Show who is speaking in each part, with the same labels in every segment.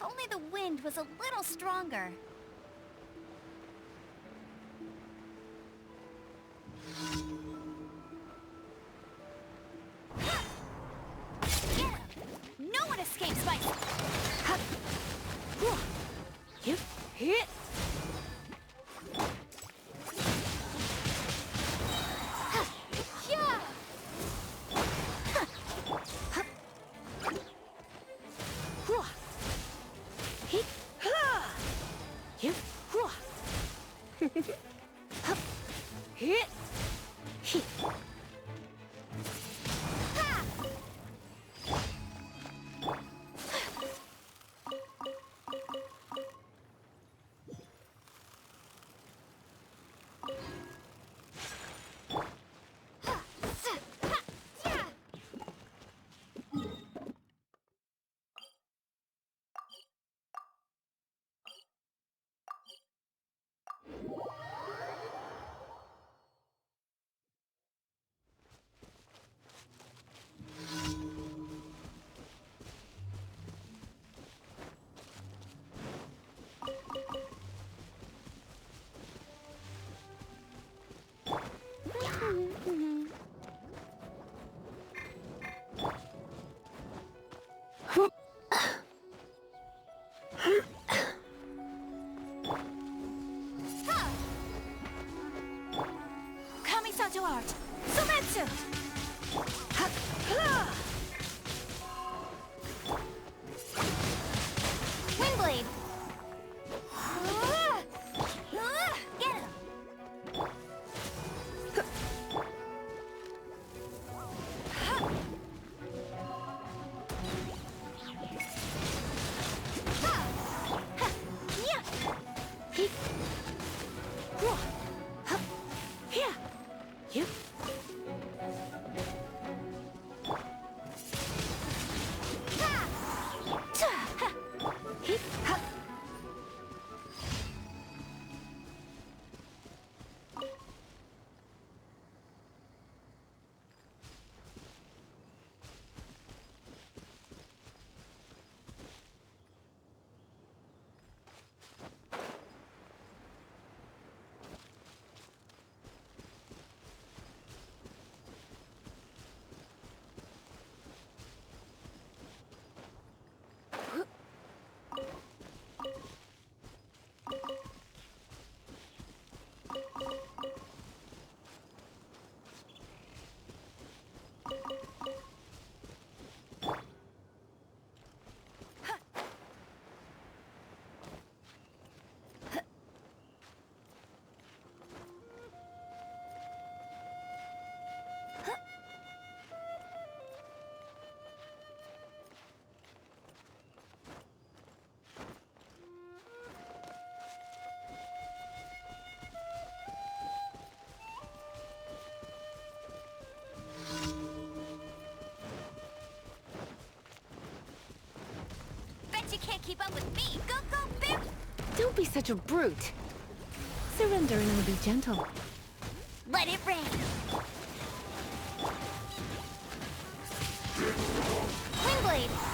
Speaker 1: only the wind was a little stronger. Get him! No one escapes my...
Speaker 2: Hit!
Speaker 1: Art. Sumetsu! Windblade! Get him! You can't keep up with me. Go, go, Bim!
Speaker 2: Don't be such a brute. Surrender and I'll be gentle.
Speaker 1: Let it rain. Windblade!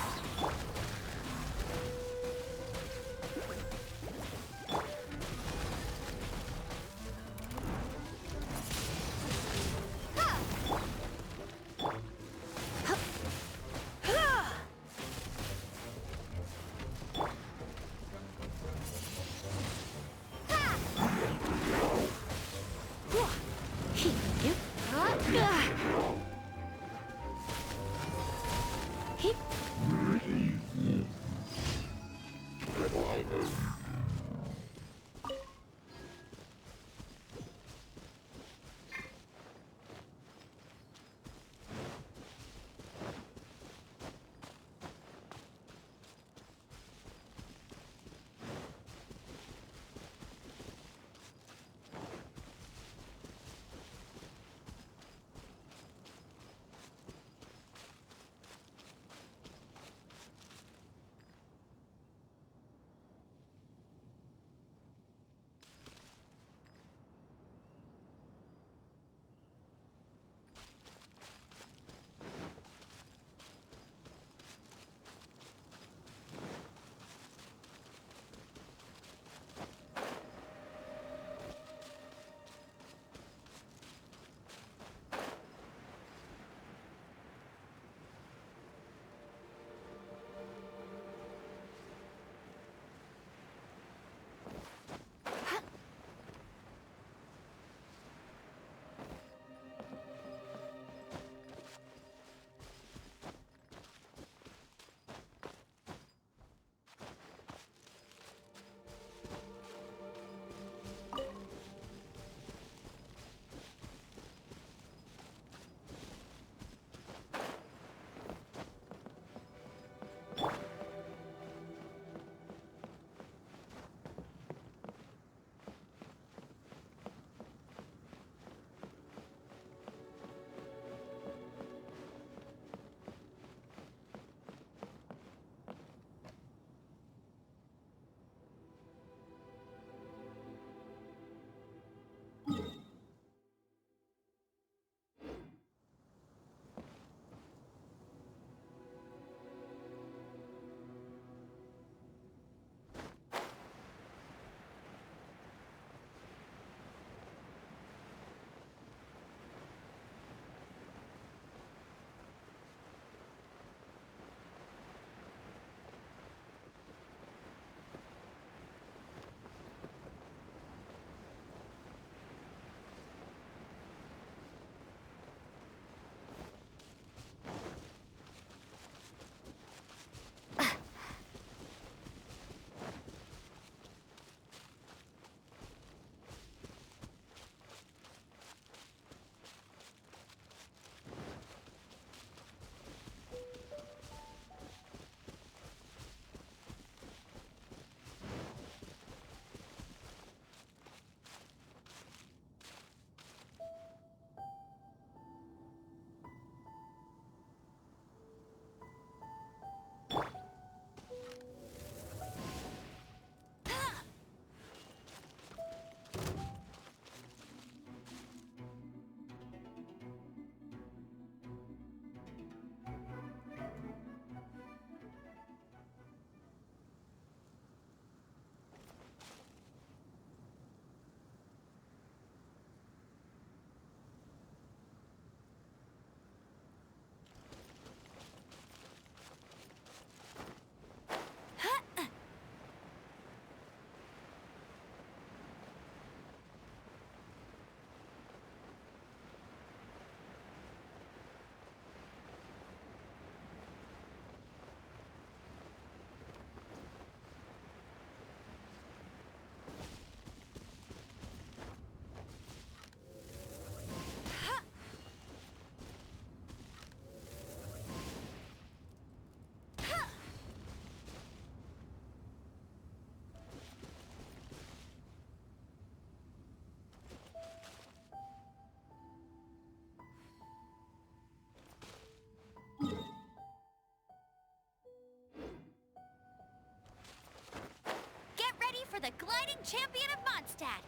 Speaker 1: champion of Mondstadt.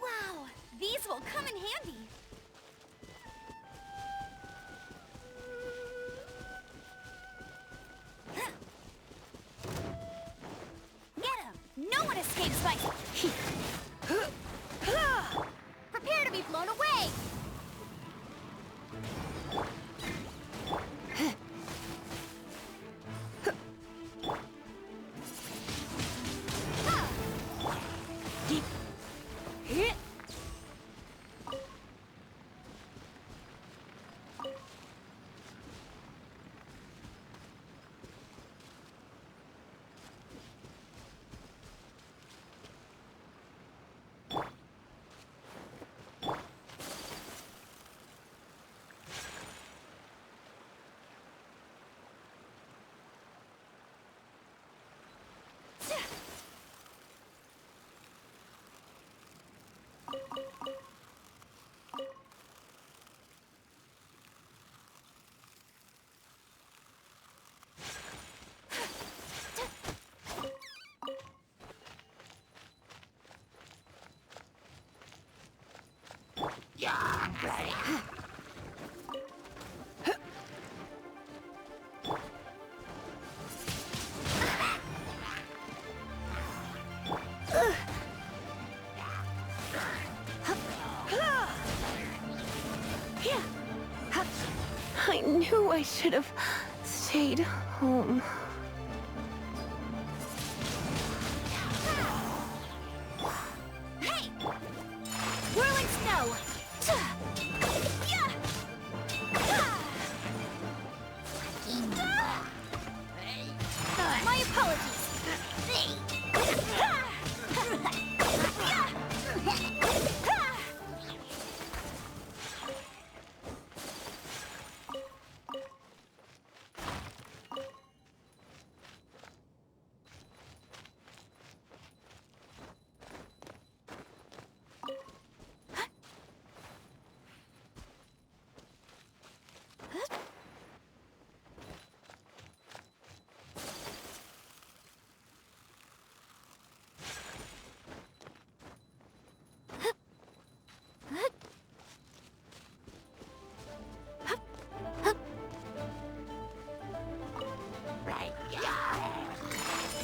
Speaker 1: Wow, these will come in handy. Get him! No one escapes my... Prepare to be blown away!
Speaker 2: I knew I should have stayed home.
Speaker 1: Hey! Whirling snow! My apologies!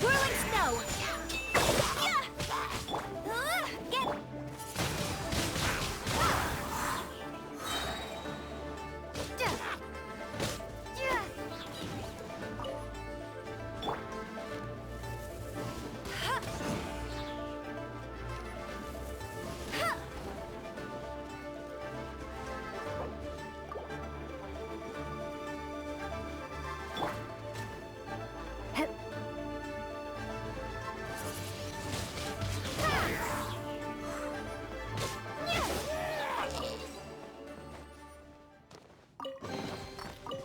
Speaker 1: Whirling snow! Get...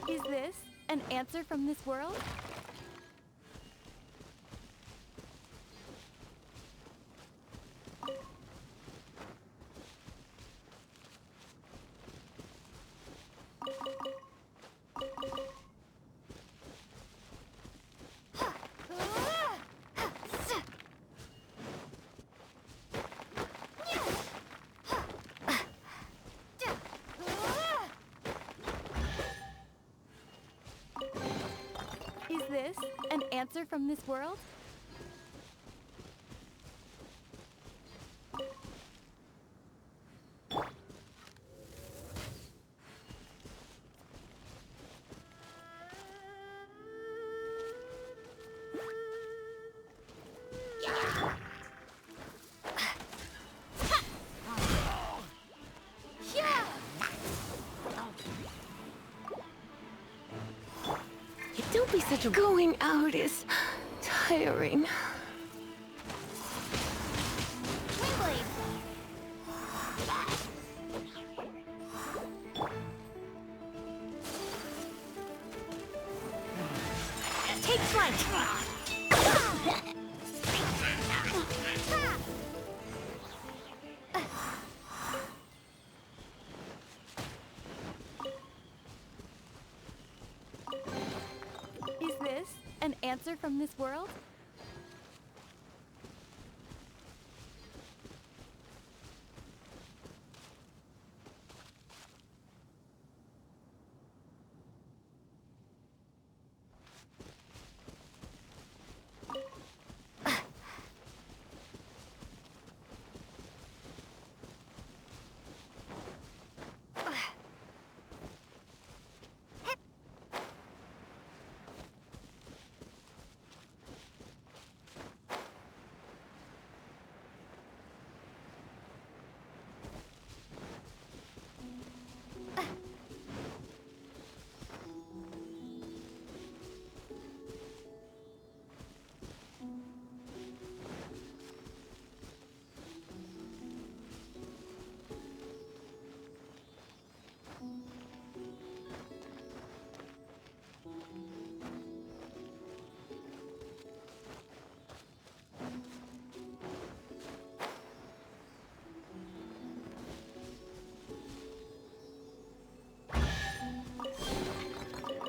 Speaker 2: Is this an answer from this world? Is this an answer from this world? Don't be such a... Going out is tiring.
Speaker 1: Wingblade! Take flight! answer from this world?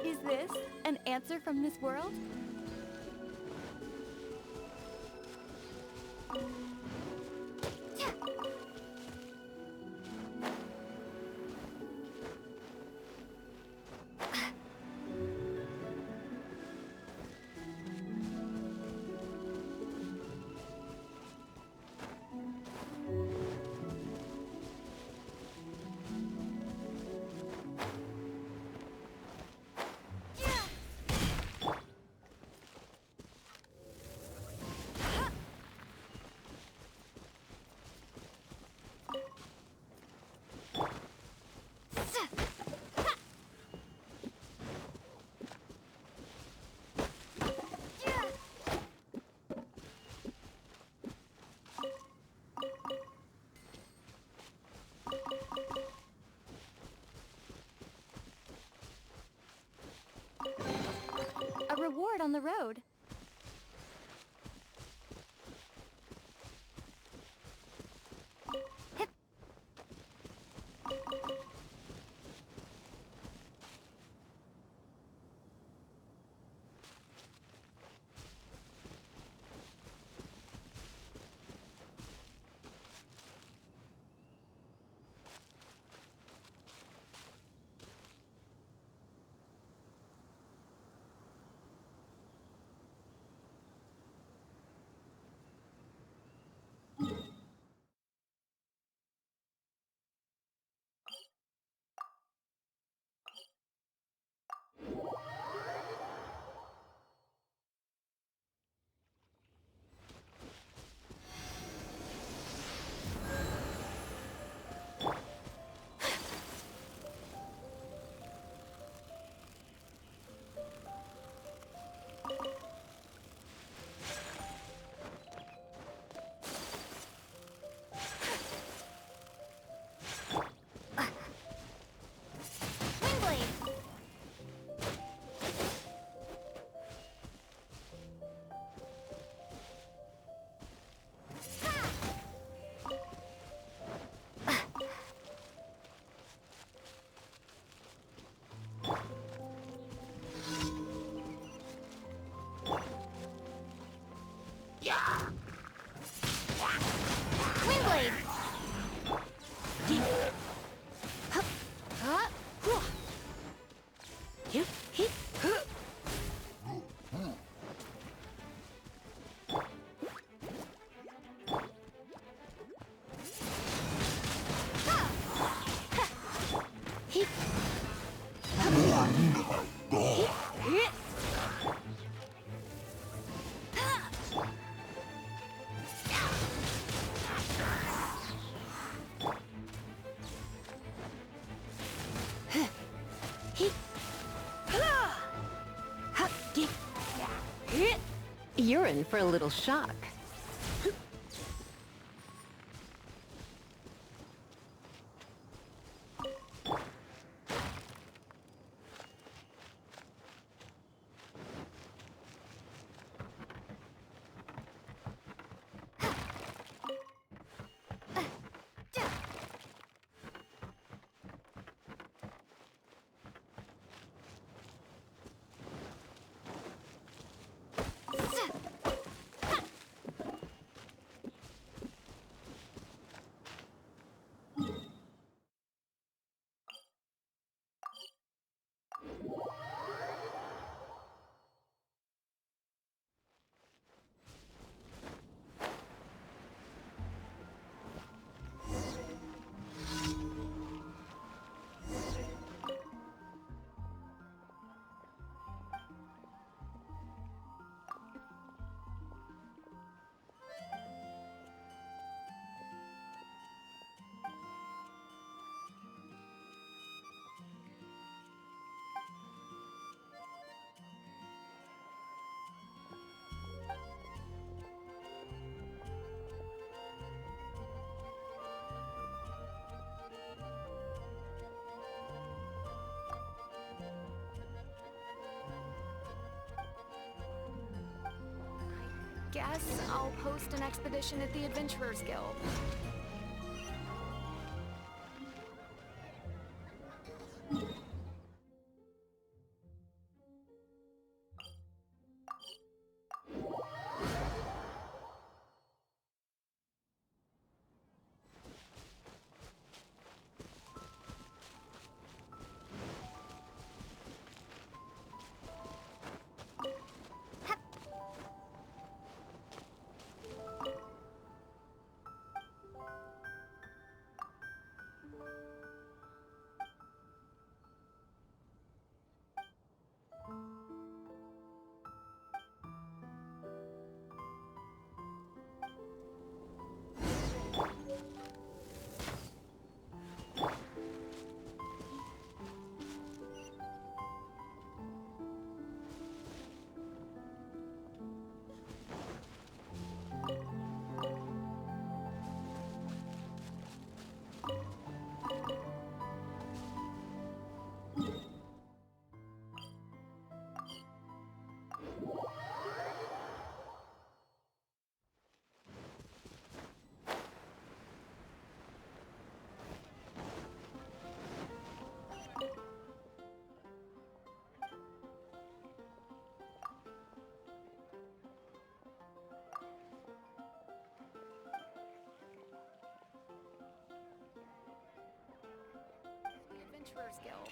Speaker 1: Is this an answer from this world? A reward on the road.
Speaker 2: You're in for a little shock.
Speaker 3: Guess I'll post an expedition at the Adventurers Guild. Adventurers Guild.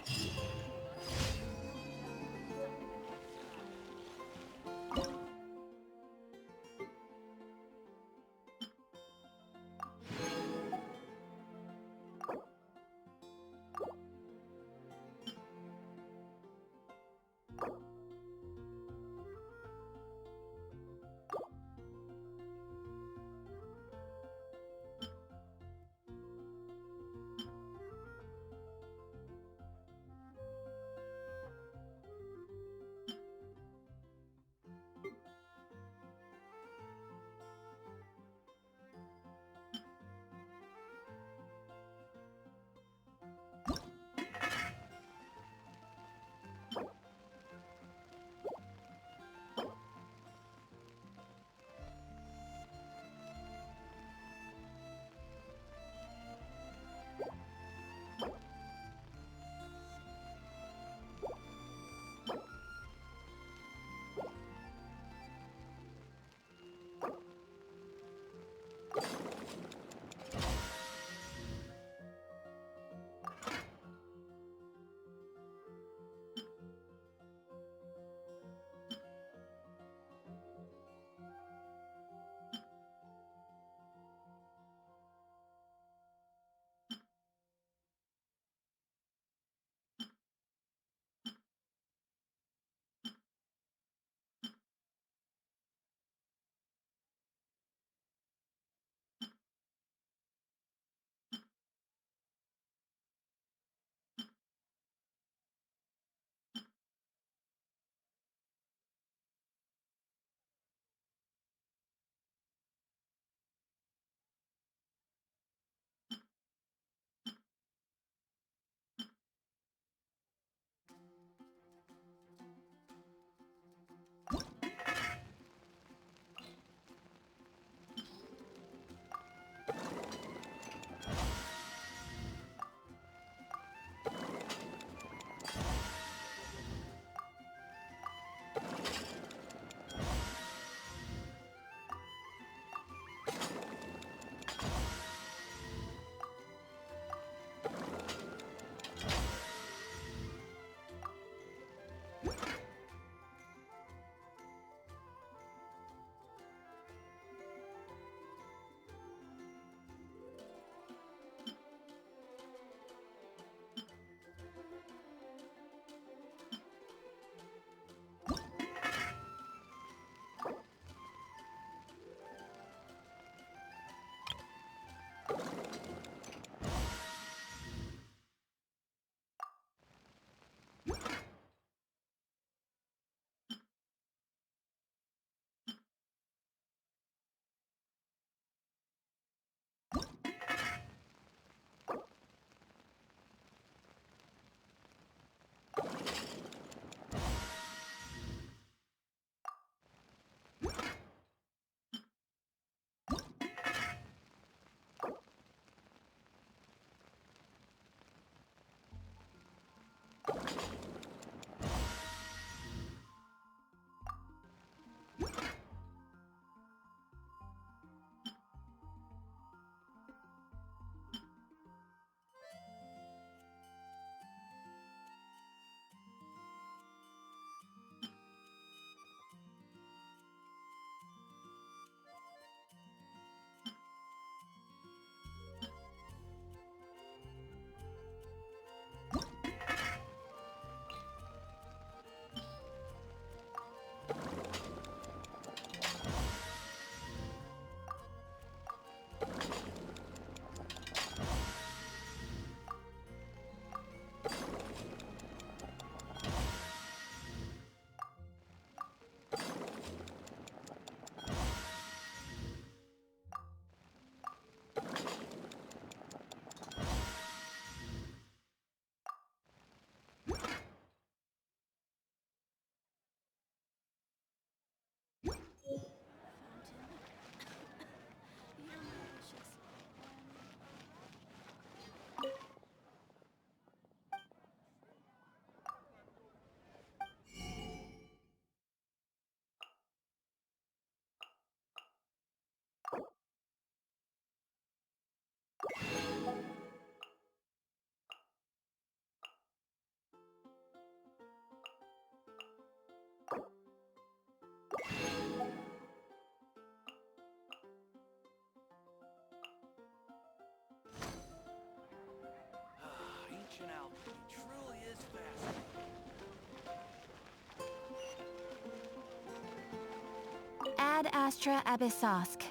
Speaker 1: Ad astra abyssosk.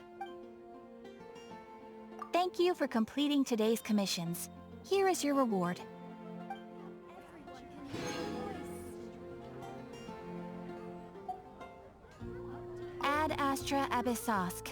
Speaker 1: Thank you for completing today's commissions. Here is your reward. Ad astra abyssosk.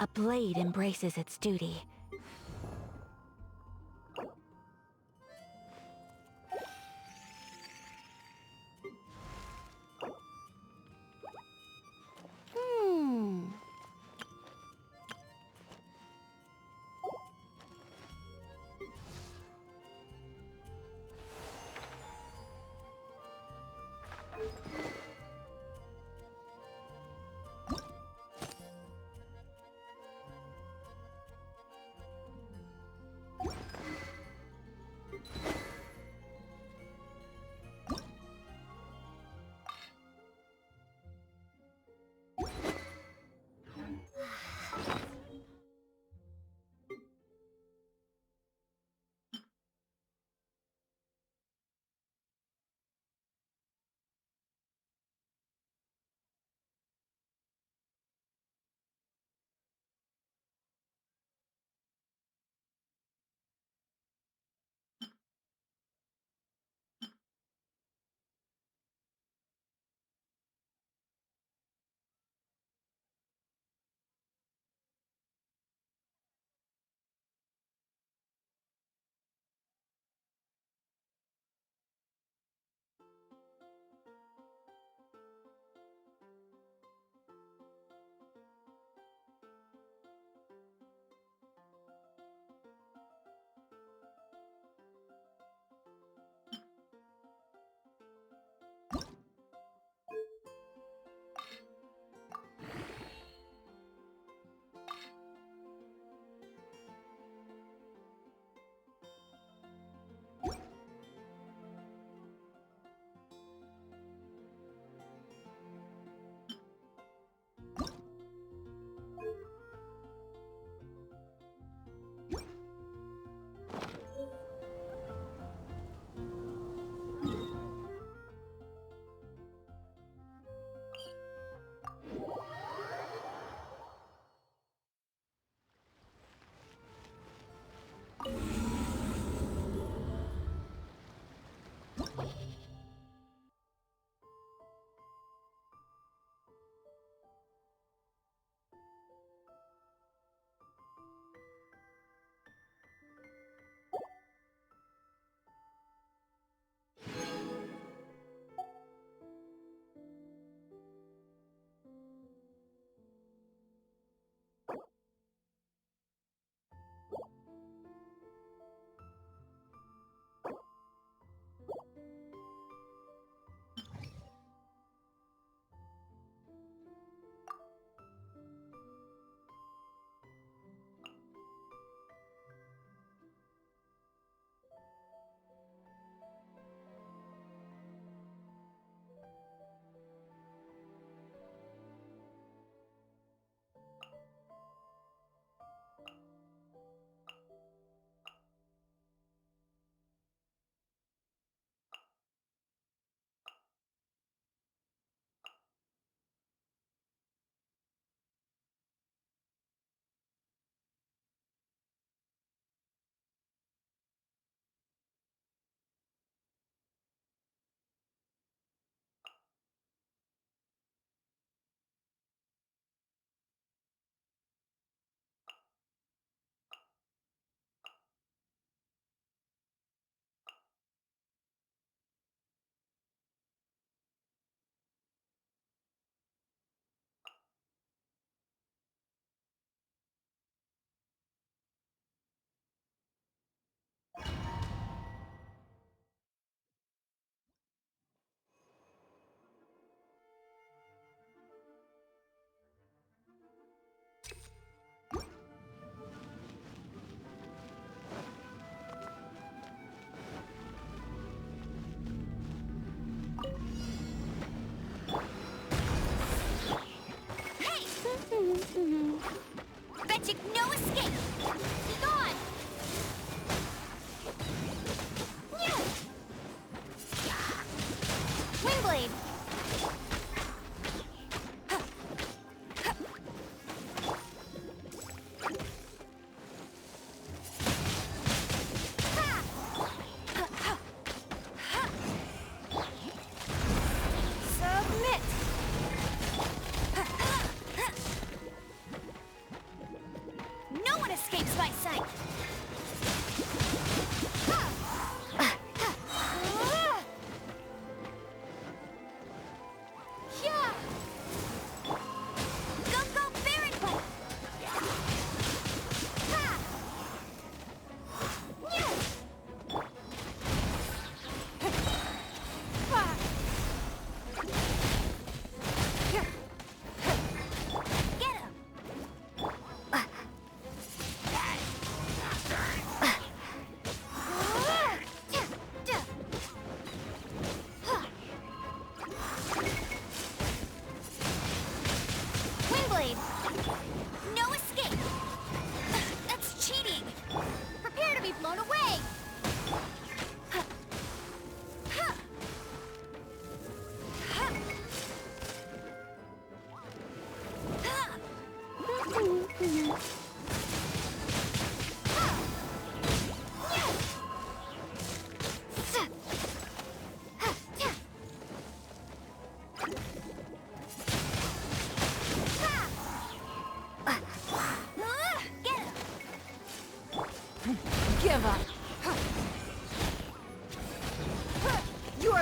Speaker 1: A blade embraces its duty.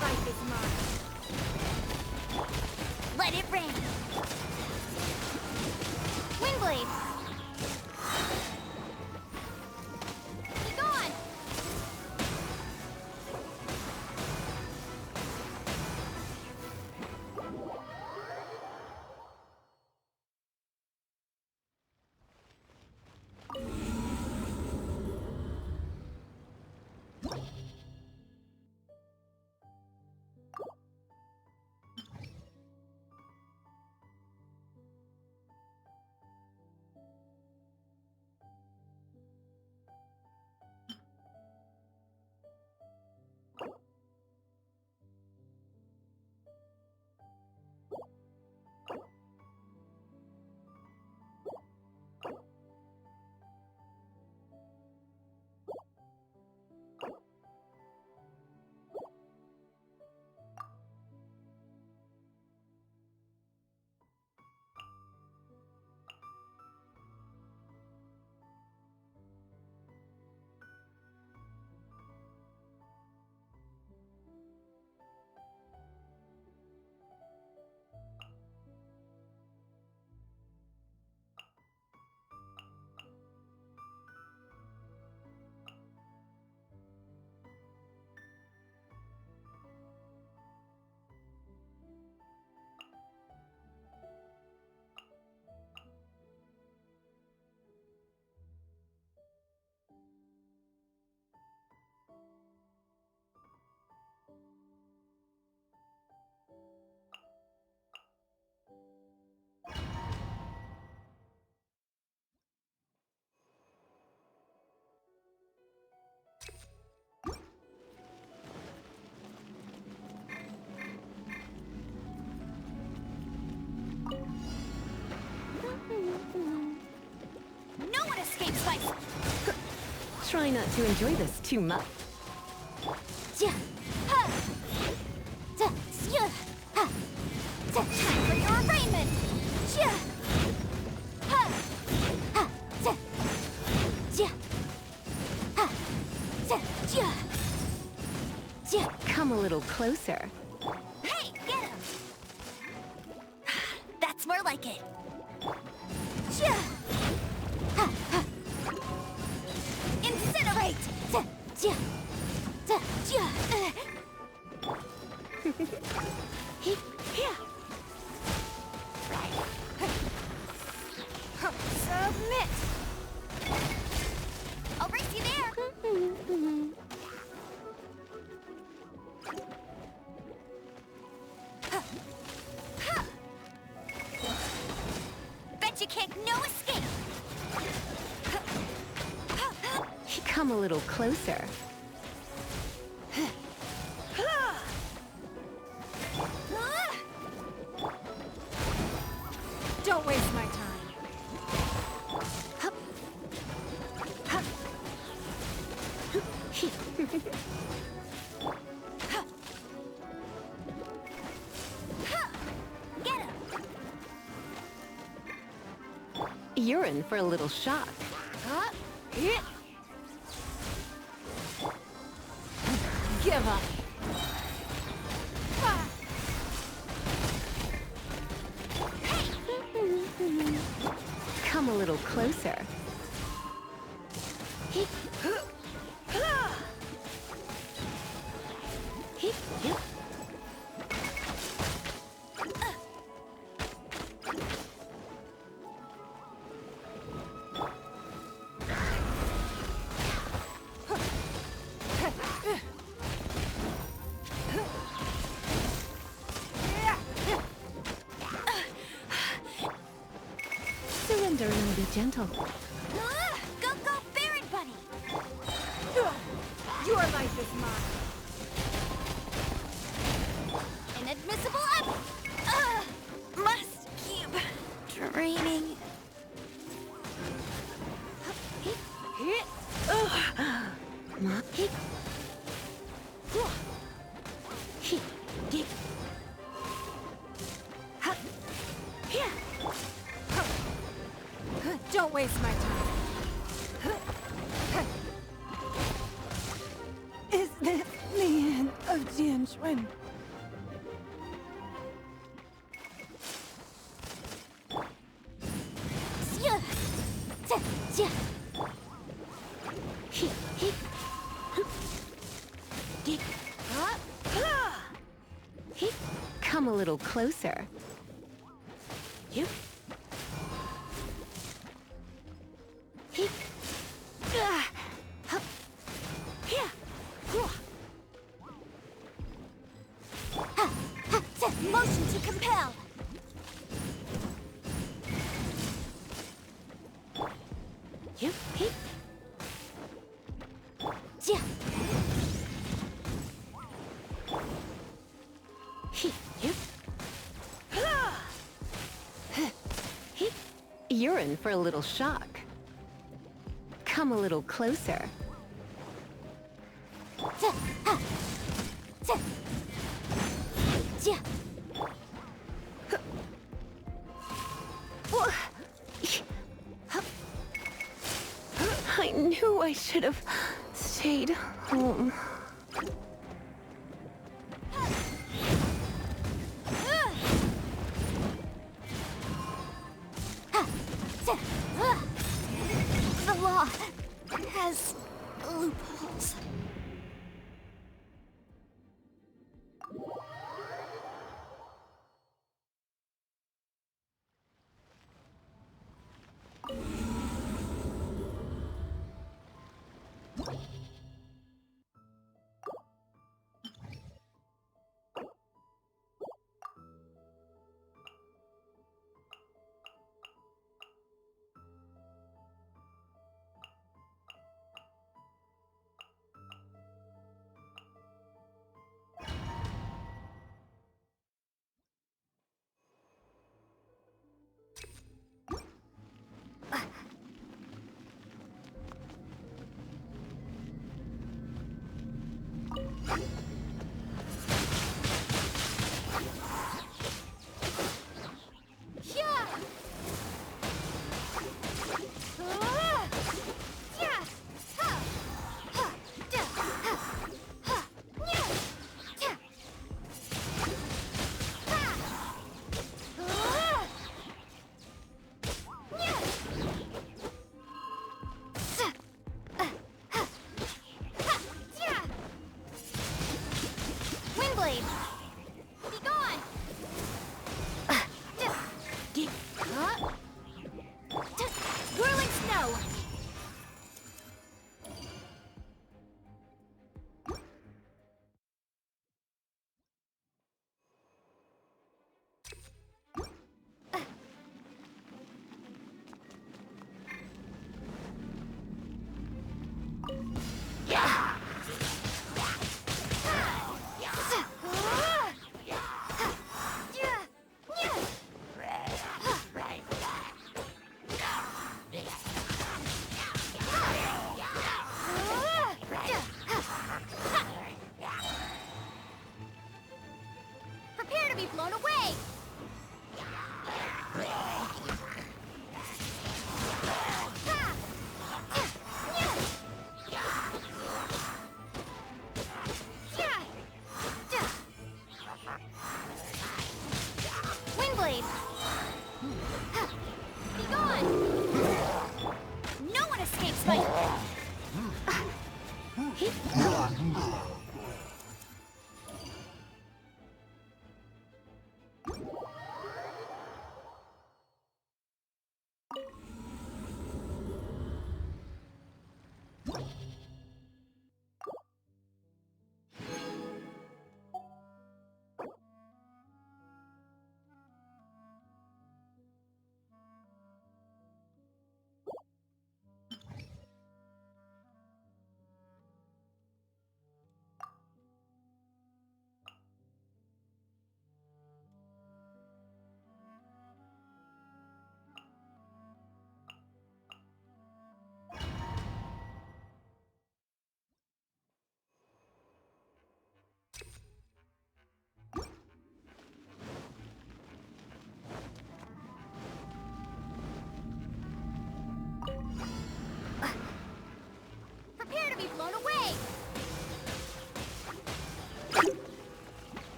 Speaker 3: life is mine.
Speaker 1: Let it rain. Windblade. Be gone. No one escapes my...
Speaker 2: Try not to enjoy this too much.
Speaker 1: Time for your arraignment!
Speaker 2: Come a little closer.
Speaker 1: Hey, get him! That's more like it. Incinerate! Submit! I'll race you there! Bet you can't no escape!
Speaker 2: Come a little closer.
Speaker 3: Don't waste my time.
Speaker 1: Get him!
Speaker 2: You're in for a little shock.
Speaker 3: Give up.
Speaker 2: Come a little closer. Surrender and be gentle.
Speaker 1: Go, Baron Bunny!
Speaker 3: Your life is mine.
Speaker 1: Inadmissible must keep draining.
Speaker 3: Don't waste my time. Is this the end of Jim?
Speaker 4: since when?
Speaker 2: Come a little closer.
Speaker 4: You?
Speaker 1: Motion to compel.
Speaker 4: You?
Speaker 2: You're in for a little shock. Come a little closer. I knew I should have stayed home.
Speaker 1: The law has loopholes.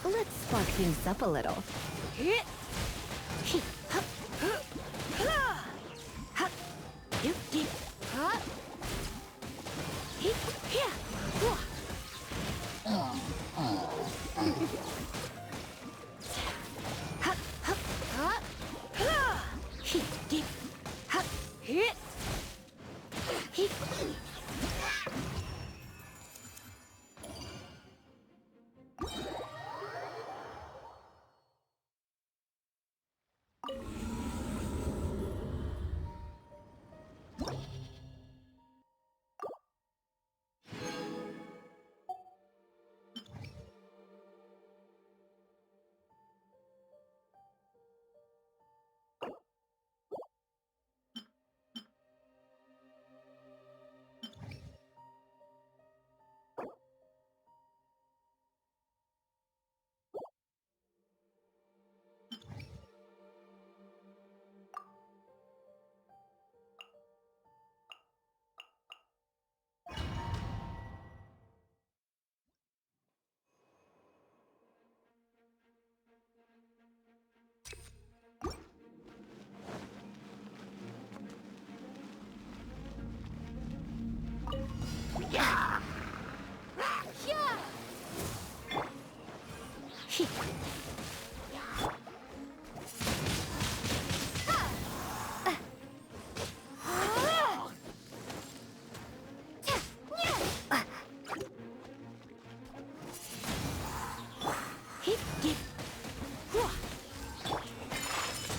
Speaker 2: Let's spark things up a little.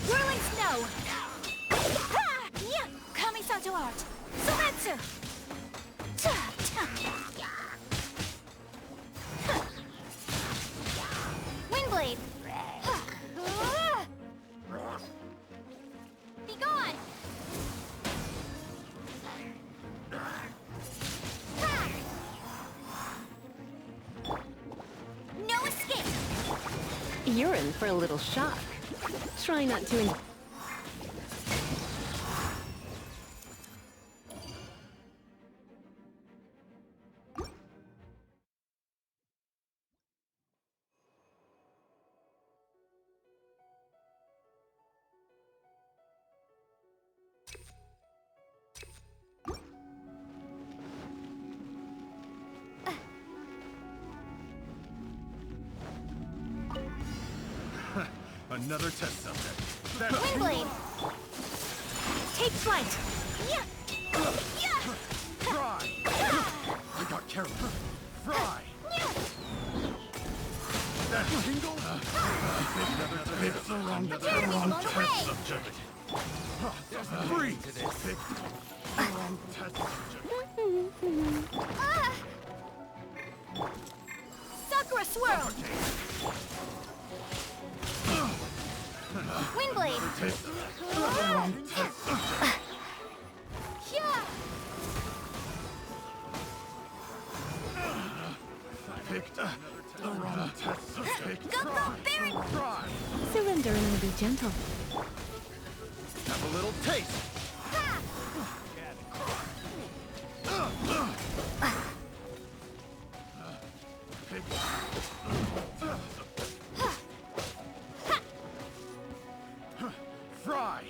Speaker 1: Whirling snow! Coming to art! Soretsu! Windblade! Be gone! No escape!
Speaker 2: You're in for a little shock. Try not to.
Speaker 5: Another test subject.
Speaker 1: Windblade! Take flight!
Speaker 5: Fry! I got carried. Fry! That tingle? It's the wrong test subject. Freeze! Picked the wrong test subject.
Speaker 1: Sakura swirl! Windblade!
Speaker 5: Picked the wrong test subject. Picked the wrong test subject.
Speaker 1: Go, Baron!
Speaker 5: Fry!
Speaker 2: Surrender and be gentle.
Speaker 5: Have a little taste. Fry!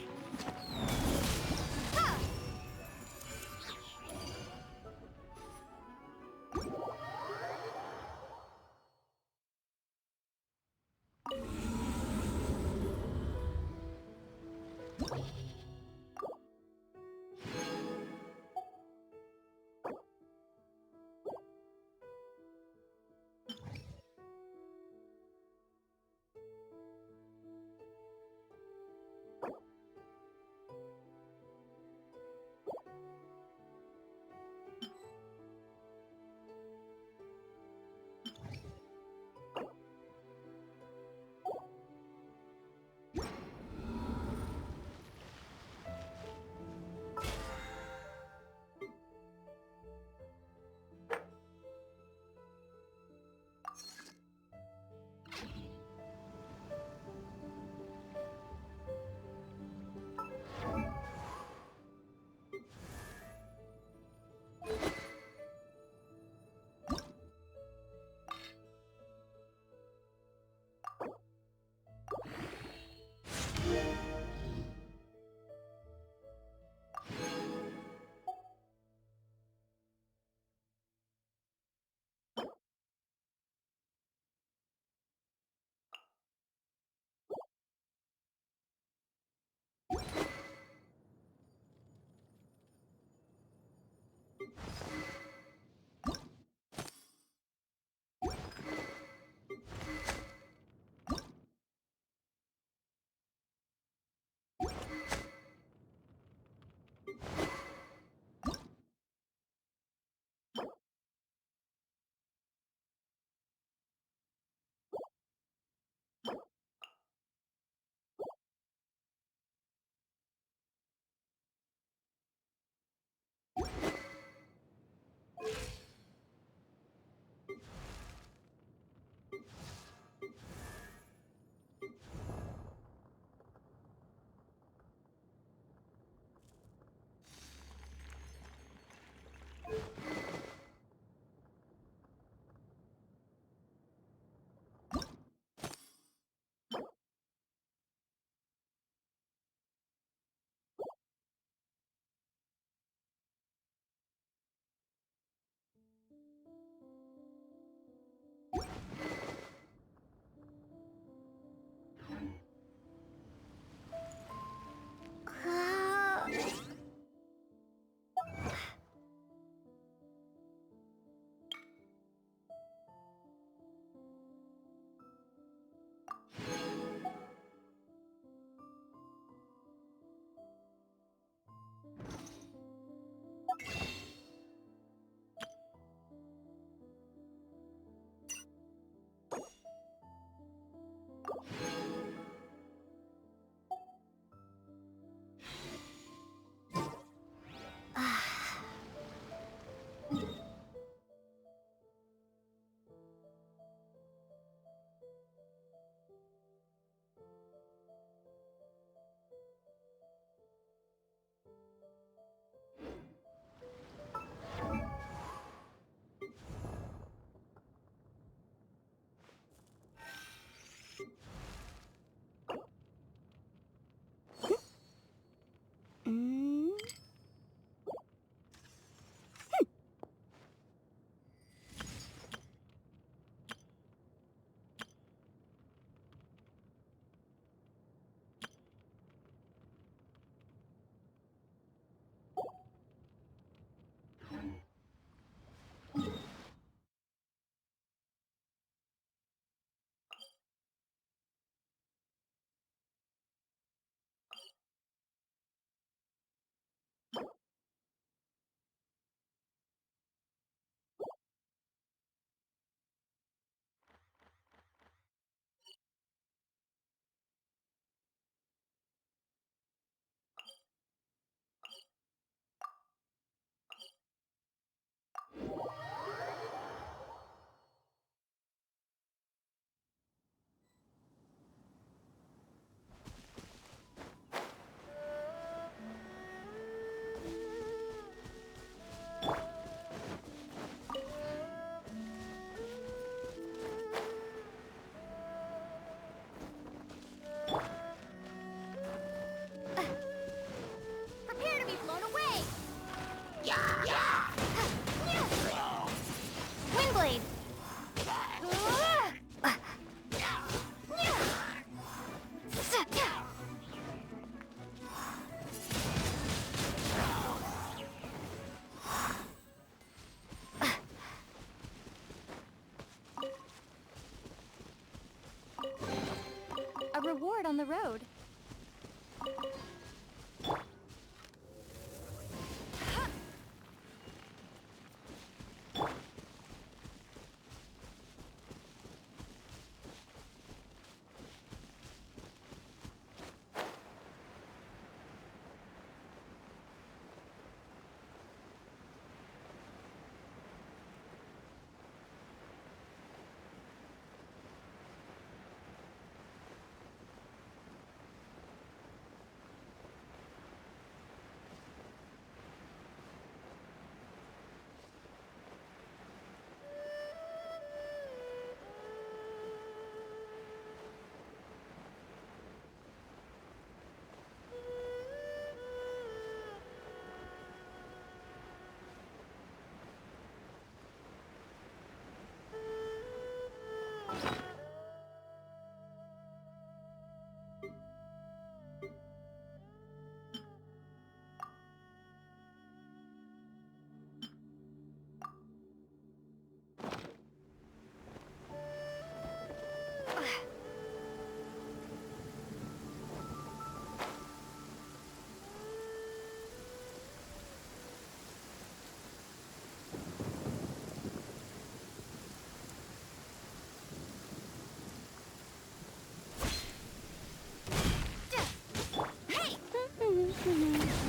Speaker 3: reward on the road.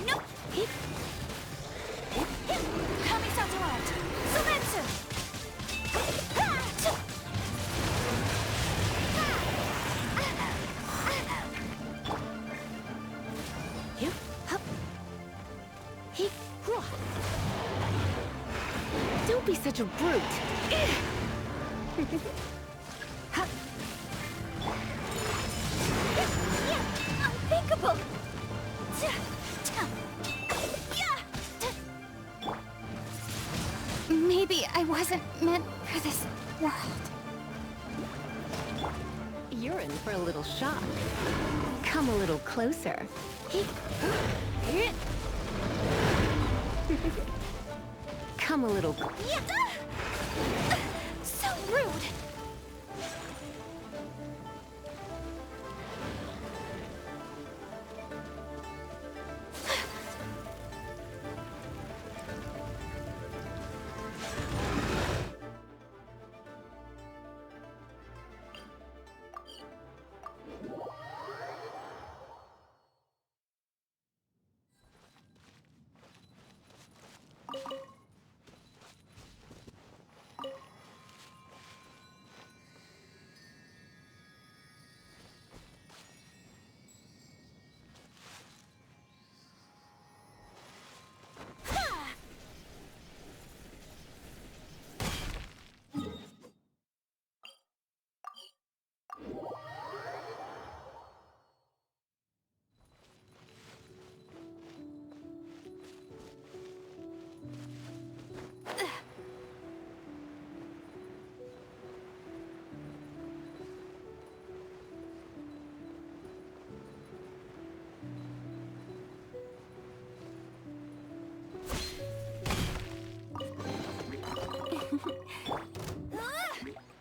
Speaker 1: Nope. Kami-Satorat. Sumetsu.
Speaker 4: You? Hup. He. Ruh.
Speaker 2: Don't be such a brute.
Speaker 4: Hup.
Speaker 1: Unthinkable. Maybe I wasn't meant for this world.
Speaker 2: You're in for a little shock. Come a little closer. Come a little.
Speaker 1: So rude.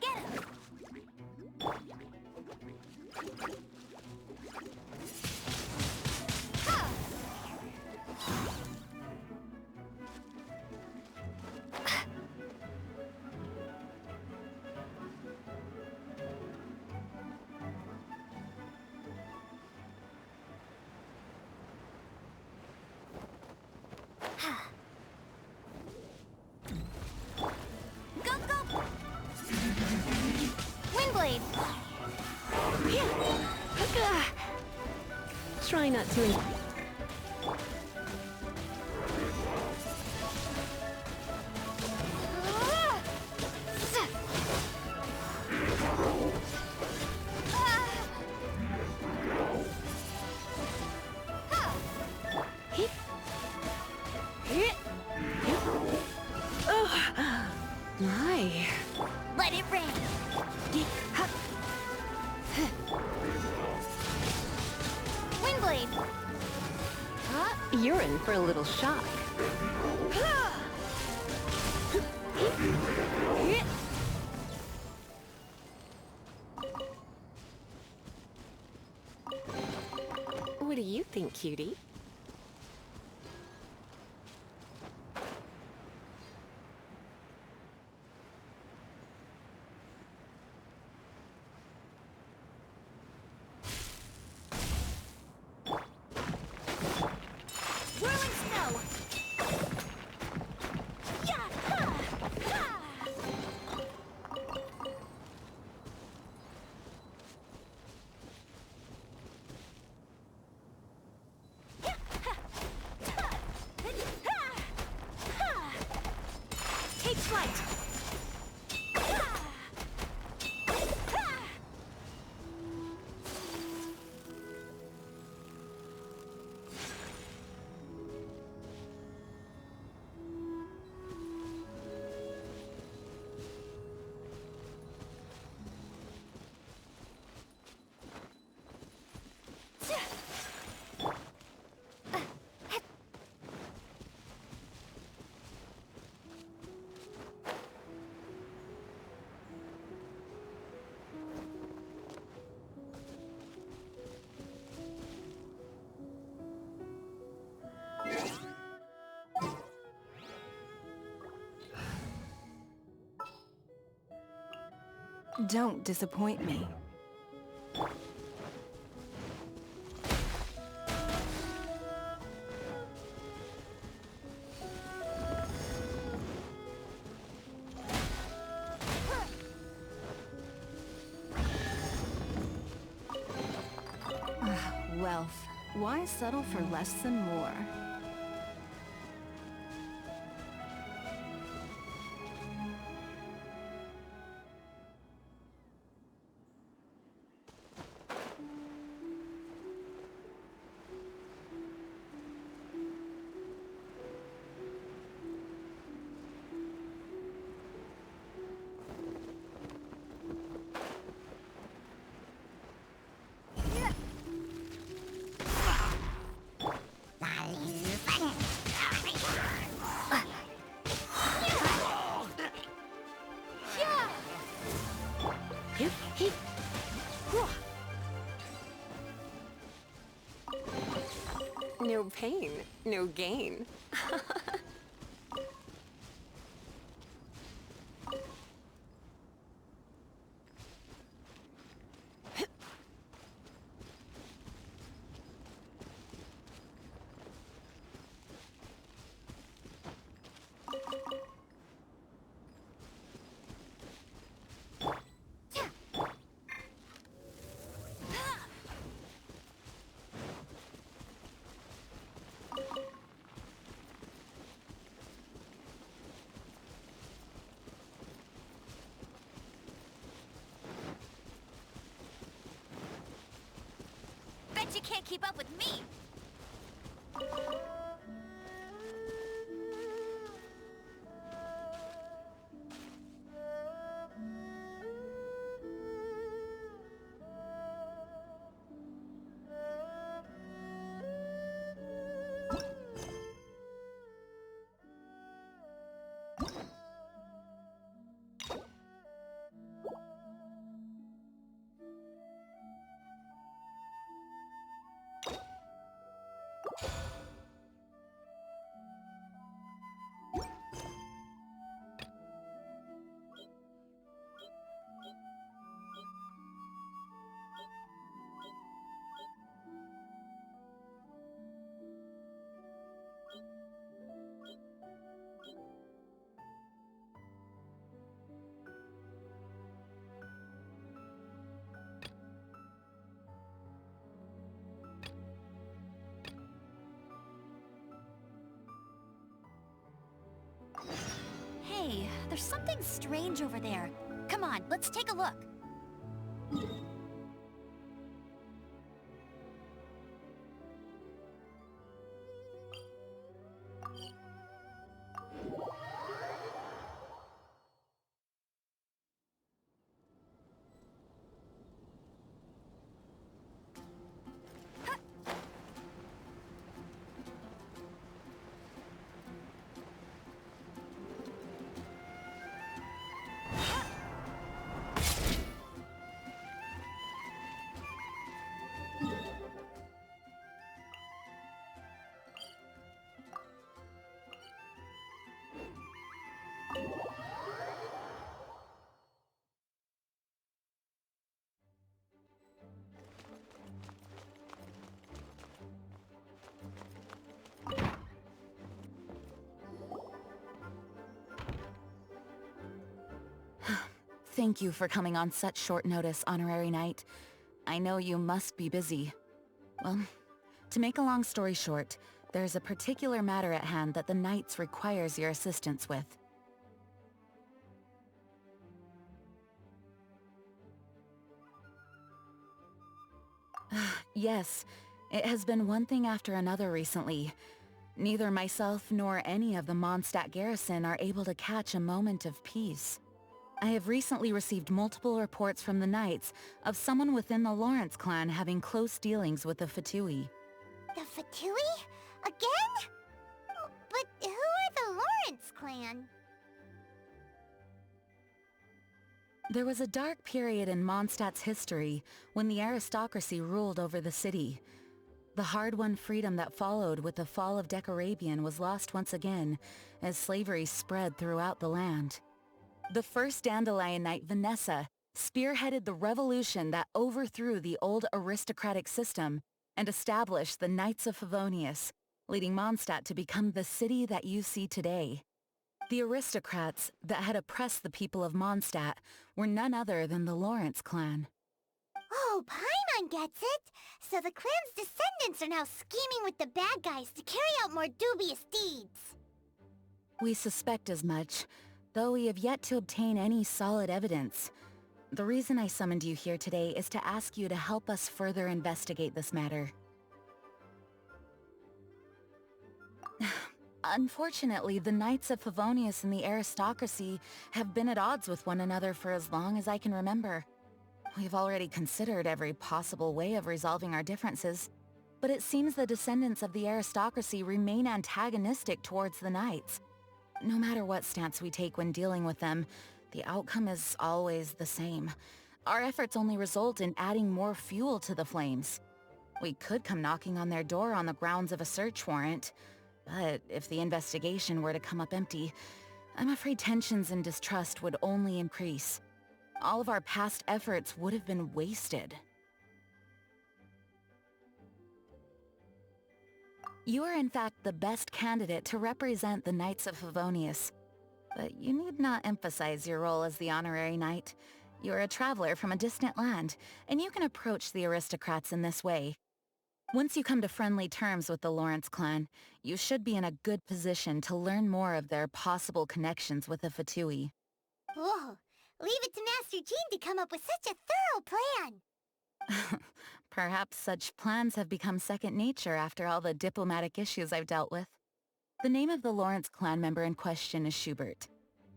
Speaker 1: Get him. Go, go! Windblade!
Speaker 2: Try not to.
Speaker 4: My.
Speaker 1: Let it rain! Windblade!
Speaker 2: You're in for a little shock. What do you think, cutie?
Speaker 1: Whirling snow! Yeah! Ha! Ha! Yeah! Ha! Ha! Ha! Ha! Take flight! Ha! Ha!
Speaker 2: Don't disappoint me. Wealth. Why settle for less than more? No pain, no gain.
Speaker 1: Bet you can't keep up with me! Hey, there's something strange over there. Come on, let's take a look.
Speaker 6: Thank you for coming on such short notice, Honorary Knight. I know you must be busy. Well, to make a long story short, there's a particular matter at hand that the Knights requires your assistance with. Yes, it has been one thing after another recently. Neither myself nor any of the Mondstadt garrison are able to catch a moment of peace. I have recently received multiple reports from the Knights of someone within the Lawrence clan having close dealings with the Fatui.
Speaker 1: The Fatui? Again? But who are the Lawrence clan?
Speaker 6: There was a dark period in Mondstadt's history when the aristocracy ruled over the city. The hard-won freedom that followed with the fall of Decorabian was lost once again as slavery spread throughout the land. The first Dandelion Knight, Vanessa, spearheaded the revolution that overthrew the old aristocratic system and established the Knights of Favonius, leading Mondstadt to become the city that you see today. The aristocrats that had oppressed the people of Mondstadt were none other than the Lawrence clan.
Speaker 1: Oh, Paimon gets it! So the clan's descendants are now scheming with the bad guys to carry out more dubious deeds.
Speaker 6: We suspect as much, though we have yet to obtain any solid evidence. The reason I summoned you here today is to ask you to help us further investigate this matter. Unfortunately, the Knights of Favonius and the aristocracy have been at odds with one another for as long as I can remember. We've already considered every possible way of resolving our differences, but it seems the descendants of the aristocracy remain antagonistic towards the Knights. No matter what stance we take when dealing with them, the outcome is always the same. Our efforts only result in adding more fuel to the flames. We could come knocking on their door on the grounds of a search warrant, but if the investigation were to come up empty, I'm afraid tensions and distrust would only increase. All of our past efforts would have been wasted. You are in fact the best candidate to represent the Knights of Favonius. But you need not emphasize your role as the honorary knight. You are a traveler from a distant land, and you can approach the aristocrats in this way. Once you come to friendly terms with the Lawrence clan, you should be in a good position to learn more of their possible connections with the Fatui.
Speaker 1: Whoa, leave it to Master Jean to come up with such a thorough plan.
Speaker 6: Perhaps such plans have become second nature after all the diplomatic issues I've dealt with. The name of the Lawrence clan member in question is Schubert.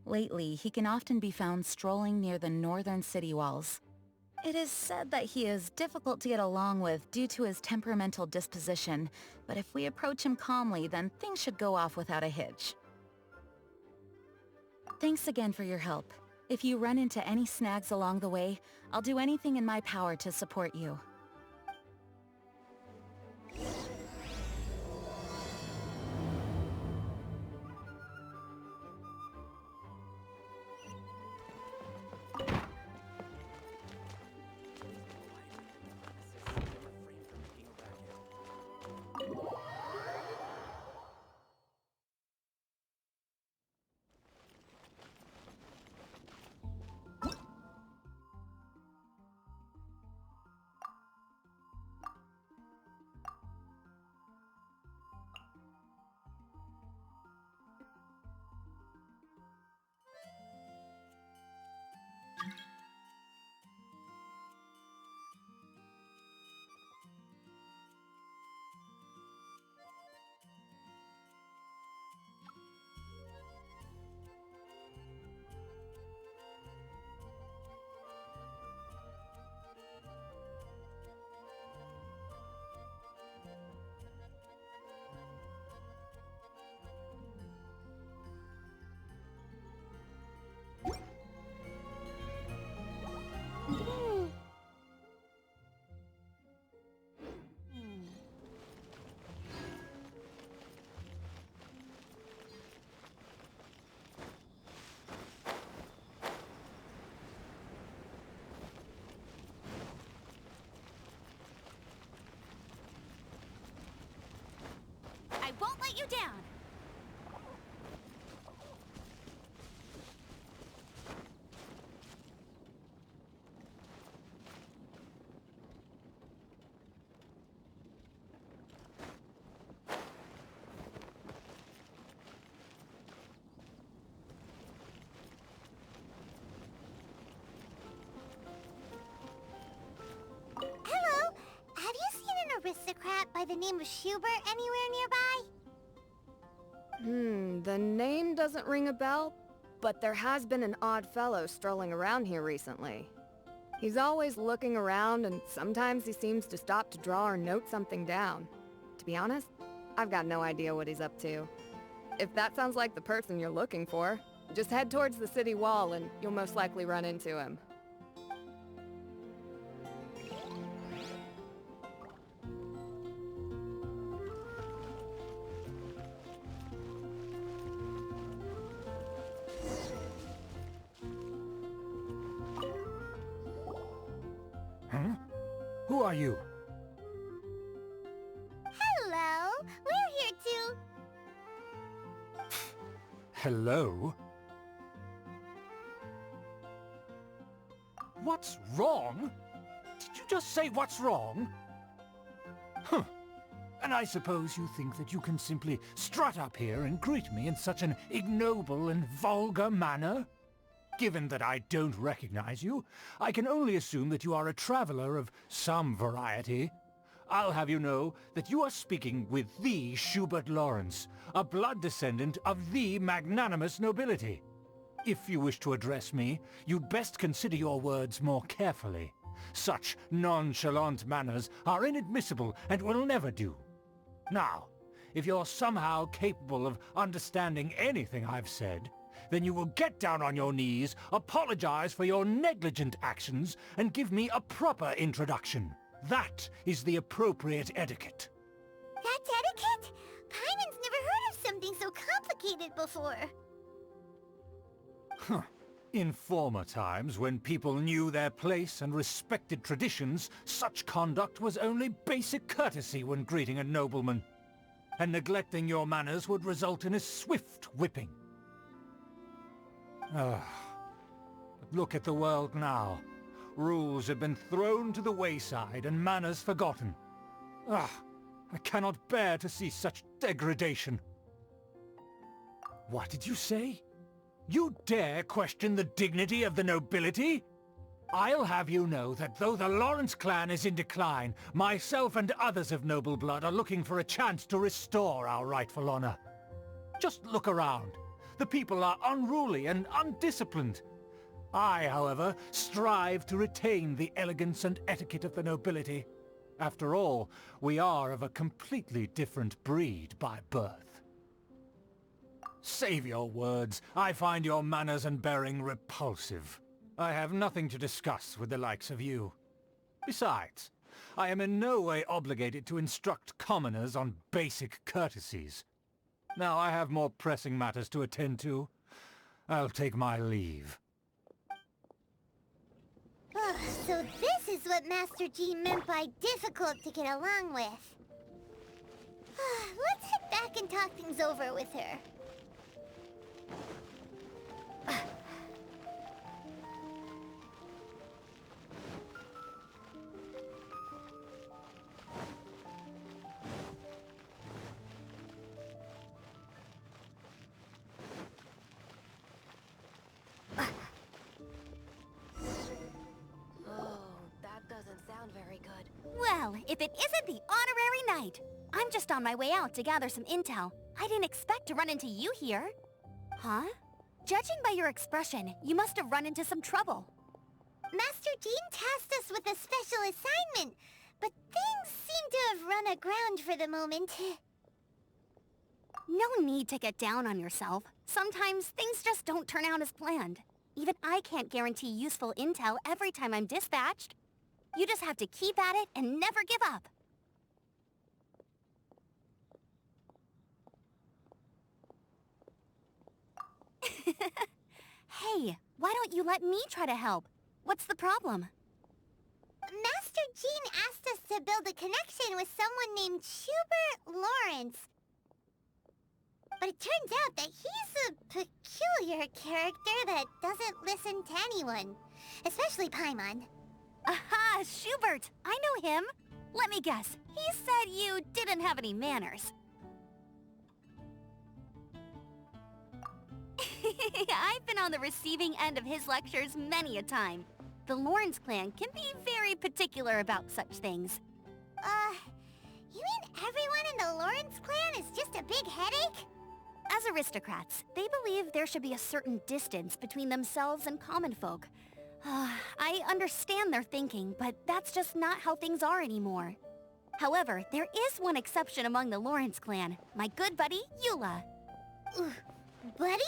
Speaker 6: Lately, he can often be found strolling near the northern city walls. It is said that he is difficult to get along with due to his temperamental disposition, but if we approach him calmly, then things should go off without a hitch. Thanks again for your help. If you run into any snags along the way, I'll do anything in my power to support you.
Speaker 1: I won't let you down. the name of Schubert anywhere nearby?
Speaker 3: The name doesn't ring a bell, but there has been an odd fellow strolling around here recently. He's always looking around, and sometimes he seems to stop to draw or note something down. To be honest, I've got no idea what he's up to. If that sounds like the person you're looking for, just head towards the city wall and you'll most likely run into him.
Speaker 7: Who are you?
Speaker 1: Hello, we're here too.
Speaker 7: Hello? What's wrong? Did you just say what's wrong? Huh. And I suppose you think that you can simply strut up here and greet me in such an ignoble and vulgar manner? Given that I don't recognize you, I can only assume that you are a traveler of some variety. I'll have you know that you are speaking with the Schubert Lawrence, a blood descendant of the magnanimous nobility. If you wish to address me, you'd best consider your words more carefully. Such nonchalant manners are inadmissible and will never do. Now, if you're somehow capable of understanding anything I've said, then you will get down on your knees, apologize for your negligent actions, and give me a proper introduction. That is the appropriate etiquette.
Speaker 1: That's etiquette? Paimon's never heard of something so complicated before.
Speaker 7: Huh. In former times, when people knew their place and respected traditions, such conduct was only basic courtesy when greeting a nobleman. And neglecting your manners would result in a swift whipping. But look at the world now. Rules have been thrown to the wayside and manners forgotten. I cannot bear to see such degradation. What did you say? You dare question the dignity of the nobility? I'll have you know that though the Lawrence clan is in decline, myself and others of noble blood are looking for a chance to restore our rightful honor. Just look around. The people are unruly and undisciplined. I, however, strive to retain the elegance and etiquette of the nobility. After all, we are of a completely different breed by birth. Save your words. I find your manners and bearing repulsive. I have nothing to discuss with the likes of you. Besides, I am in no way obligated to instruct commoners on basic courtesies. Now I have more pressing matters to attend to. I'll take my leave.
Speaker 1: So this is what Master G meant by difficult to get along with. Let's head back and talk things over with her.
Speaker 4: Well, if it isn't the honorary knight! I'm just on my way out to gather some intel. I didn't expect to run into you here. Huh? Judging by your expression, you must have run into some trouble.
Speaker 1: Master Jean tasked us with a special assignment, but things seem to have run aground for the moment.
Speaker 4: No need to get down on yourself. Sometimes things just don't turn out as planned. Even I can't guarantee useful intel every time I'm dispatched. You just have to keep at it and never give up. Hey, why don't you let me try to help? What's the problem?
Speaker 1: Master Jean asked us to build a connection with someone named Schubert Lawrence. But it turns out that he's a peculiar character that doesn't listen to anyone, especially Paimon.
Speaker 4: Aha, Schubert! I know him. Let me guess, he said you didn't have any manners. I've been on the receiving end of his lectures many a time. The Lawrence clan can be very particular about such things.
Speaker 1: You mean everyone in the Lawrence clan is just a big headache?
Speaker 4: As aristocrats, they believe there should be a certain distance between themselves and common folk. I understand their thinking, but that's just not how things are anymore. However, there is one exception among the Lawrence clan, my good buddy, Eula.
Speaker 1: Buddy?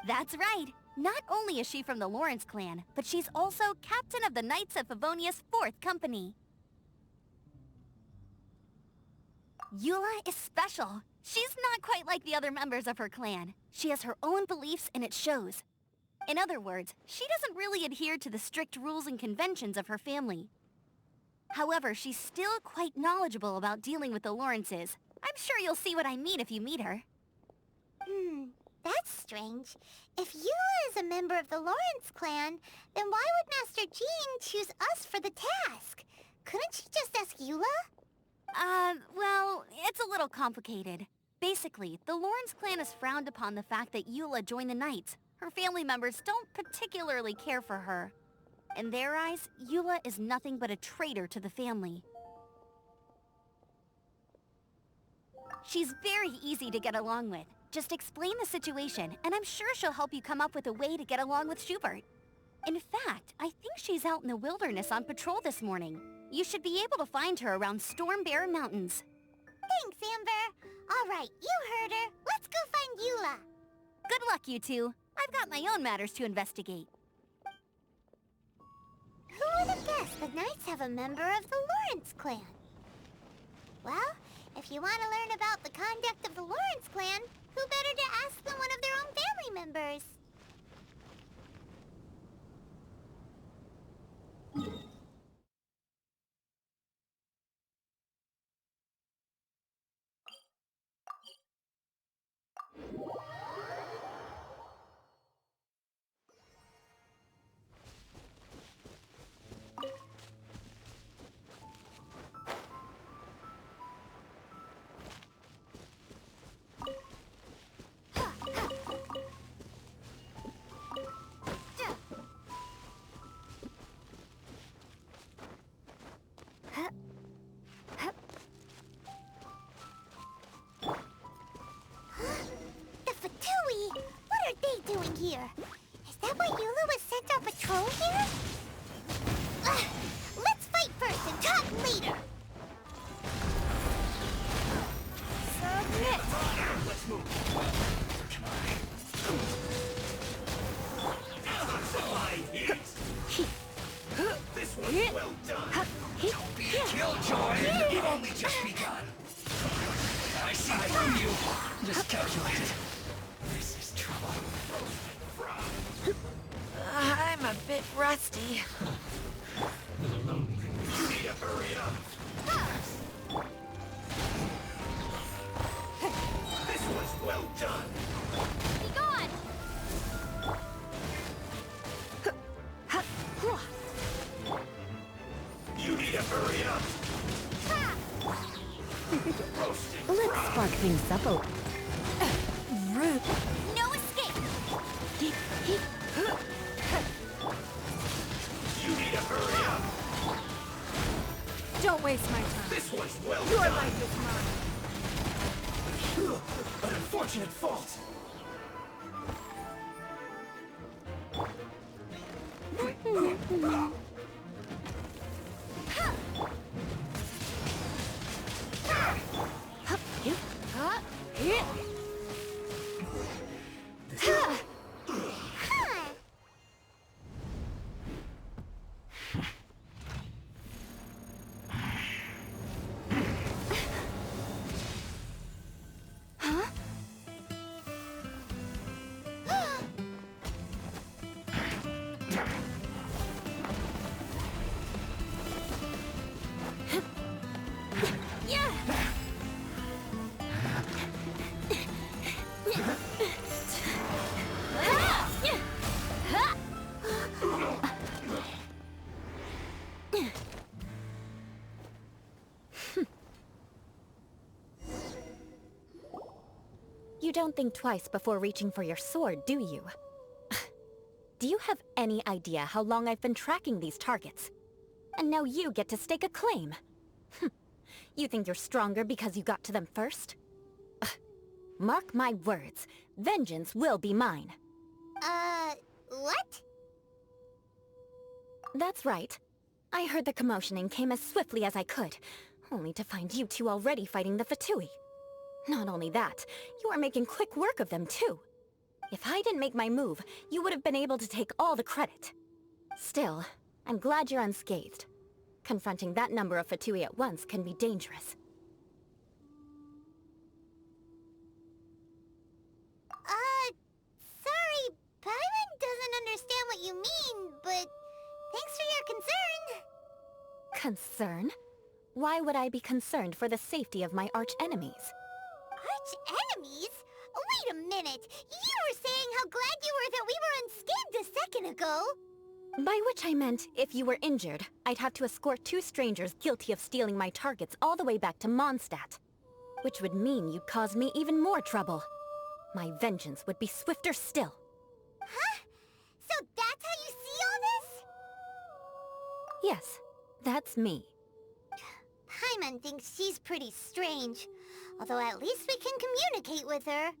Speaker 4: That's right. Not only is she from the Lawrence clan, but she's also captain of the Knights of Favonia's 4th company. Eula is special. She's not quite like the other members of her clan. She has her own beliefs and it shows. In other words, she doesn't really adhere to the strict rules and conventions of her family. However, she's still quite knowledgeable about dealing with the Lawrences. I'm sure you'll see what I mean if you meet her.
Speaker 1: That's strange. If Eula is a member of the Lawrence clan, then why would Master Jean choose us for the task? Couldn't she just ask Eula?
Speaker 4: Well, it's a little complicated. Basically, the Lawrence clan has frowned upon the fact that Eula joined the Knights. Her family members don't particularly care for her. In their eyes, Eula is nothing but a traitor to the family. She's very easy to get along with. Just explain the situation, and I'm sure she'll help you come up with a way to get along with Schubert. In fact, I think she's out in the wilderness on patrol this morning. You should be able to find her around Storm Bear Mountains.
Speaker 1: Thanks, Amber. All right, you heard her. Let's go find Eula.
Speaker 4: Good luck, you two. I've got my own matters to investigate.
Speaker 1: Who would have guessed the Knights have a member of the Lawrence clan? Well, if you want to learn about the conduct of the Lawrence clan, who better to ask than one of their own family members? Here. Is that why Eula was sent on patrol here? Let's fight first and talk later. Submit.
Speaker 5: Let's move. This one's well done. Don't be a killjoy. You've only just begun. I see through you. Miscalculated. This is trouble.
Speaker 6: I'm a bit rusty.
Speaker 5: You need to hurry up. This was well done.
Speaker 4: Be gone!
Speaker 5: You need to hurry up. Roasted
Speaker 2: Let's spark things up a little.
Speaker 4: Rude. No escape!
Speaker 5: You need to hurry up.
Speaker 3: Don't waste my time.
Speaker 5: This one's well
Speaker 3: Your
Speaker 5: done.
Speaker 3: life is mine.
Speaker 5: An unfortunate fault.
Speaker 2: You don't think twice before reaching for your sword, do you? Do you have any idea how long I've been tracking these targets? And now you get to stake a claim. You think you're stronger because you got to them first? Ugh. Mark my words, vengeance will be mine.
Speaker 1: What?
Speaker 2: That's right. I heard the commotion and came as swiftly as I could, only to find you two already fighting the Fatui. Not only that, you are making quick work of them too. If I didn't make my move, you would have been able to take all the credit. Still, I'm glad you're unscathed. Confronting that number of Fatui at once can be dangerous.
Speaker 1: Sorry, Paimon doesn't understand what you mean, but thanks for your concern.
Speaker 2: Concern? Why would I be concerned for the safety of my arch-enemies?
Speaker 1: Arch-enemies? Wait a minute! You were saying how glad you were that we were unscathed a second ago!
Speaker 2: By which I meant, if you were injured, I'd have to escort 2 strangers guilty of stealing my targets all the way back to Mondstadt. Which would mean you'd cause me even more trouble. My vengeance would be swifter still.
Speaker 1: Huh? So that's how you see all this?
Speaker 2: Yes, that's me.
Speaker 1: Paimon thinks she's pretty strange. Although at least we can communicate with her.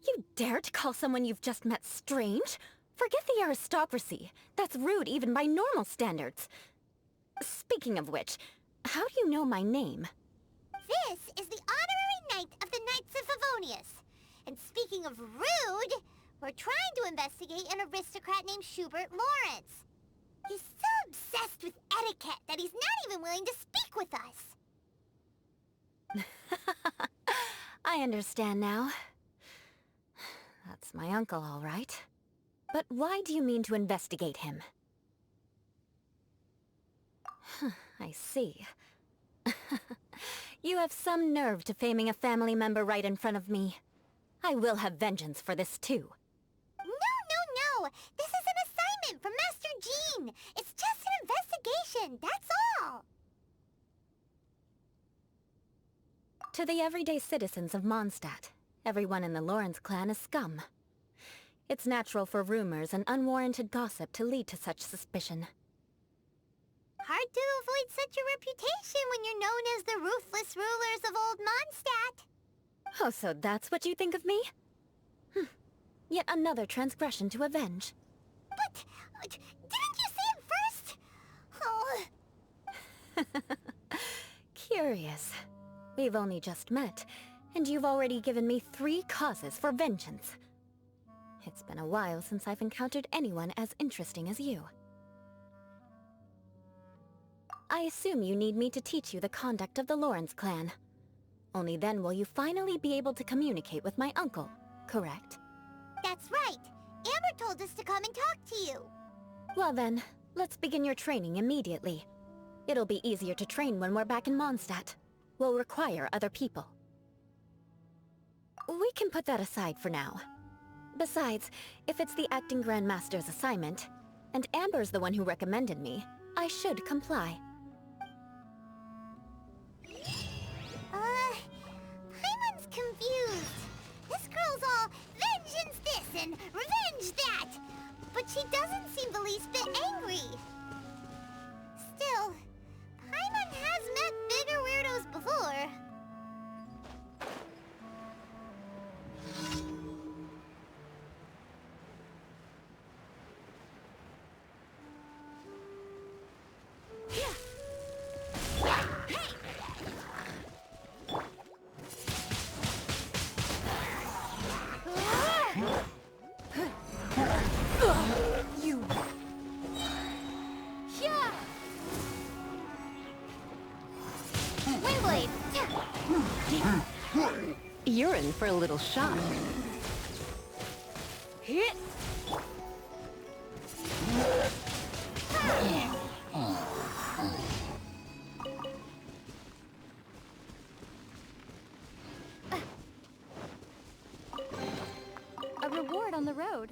Speaker 2: You dare to call someone you've just met strange? Forget the aristocracy. That's rude even by normal standards. Speaking of which, how do you know my name?
Speaker 1: This is the honorary knight of the Knights of Favonius. And speaking of rude, we're trying to investigate an aristocrat named Schubert Lawrence. He's so obsessed with etiquette that he's not even willing to speak with us.
Speaker 2: I understand now. That's my uncle, all right. But why do you mean to investigate him? I see. You have some nerve to faming a family member right in front of me. I will have vengeance for this too.
Speaker 1: No! This is an assignment from Master Jean! It's just an investigation, that's all!
Speaker 2: To the everyday citizens of Mondstadt, everyone in the Lawrence clan is scum. It's natural for rumors and unwarranted gossip to lead to such suspicion.
Speaker 1: Hard to avoid such a reputation when you're known as the ruthless rulers of old Mondstadt.
Speaker 2: Oh, so that's what you think of me? Yet another transgression to avenge.
Speaker 1: But, didn't you see it first? Oh.
Speaker 2: Curious. We've only just met, and you've already given me 3 causes for vengeance. It's been a while since I've encountered anyone as interesting as you. I assume you need me to teach you the conduct of the Lawrence clan. Only then will you finally be able to communicate with my uncle, correct?
Speaker 1: That's right. Amber told us to come and talk to you.
Speaker 2: Well then, let's begin your training immediately. It'll be easier to train when we're back in Mondstadt. We'll require other people. We can put that aside for now. Besides, if it's the acting Grandmaster's assignment, and Amber's the one who recommended me, I should comply.
Speaker 1: Paimon's confused. This girl's all vengeance this and revenge that. But she doesn't seem the least bit angry. Still, Paimon has met bigger weirdos before.
Speaker 8: You're in for a little shock.
Speaker 3: Hit!
Speaker 4: A reward on the road.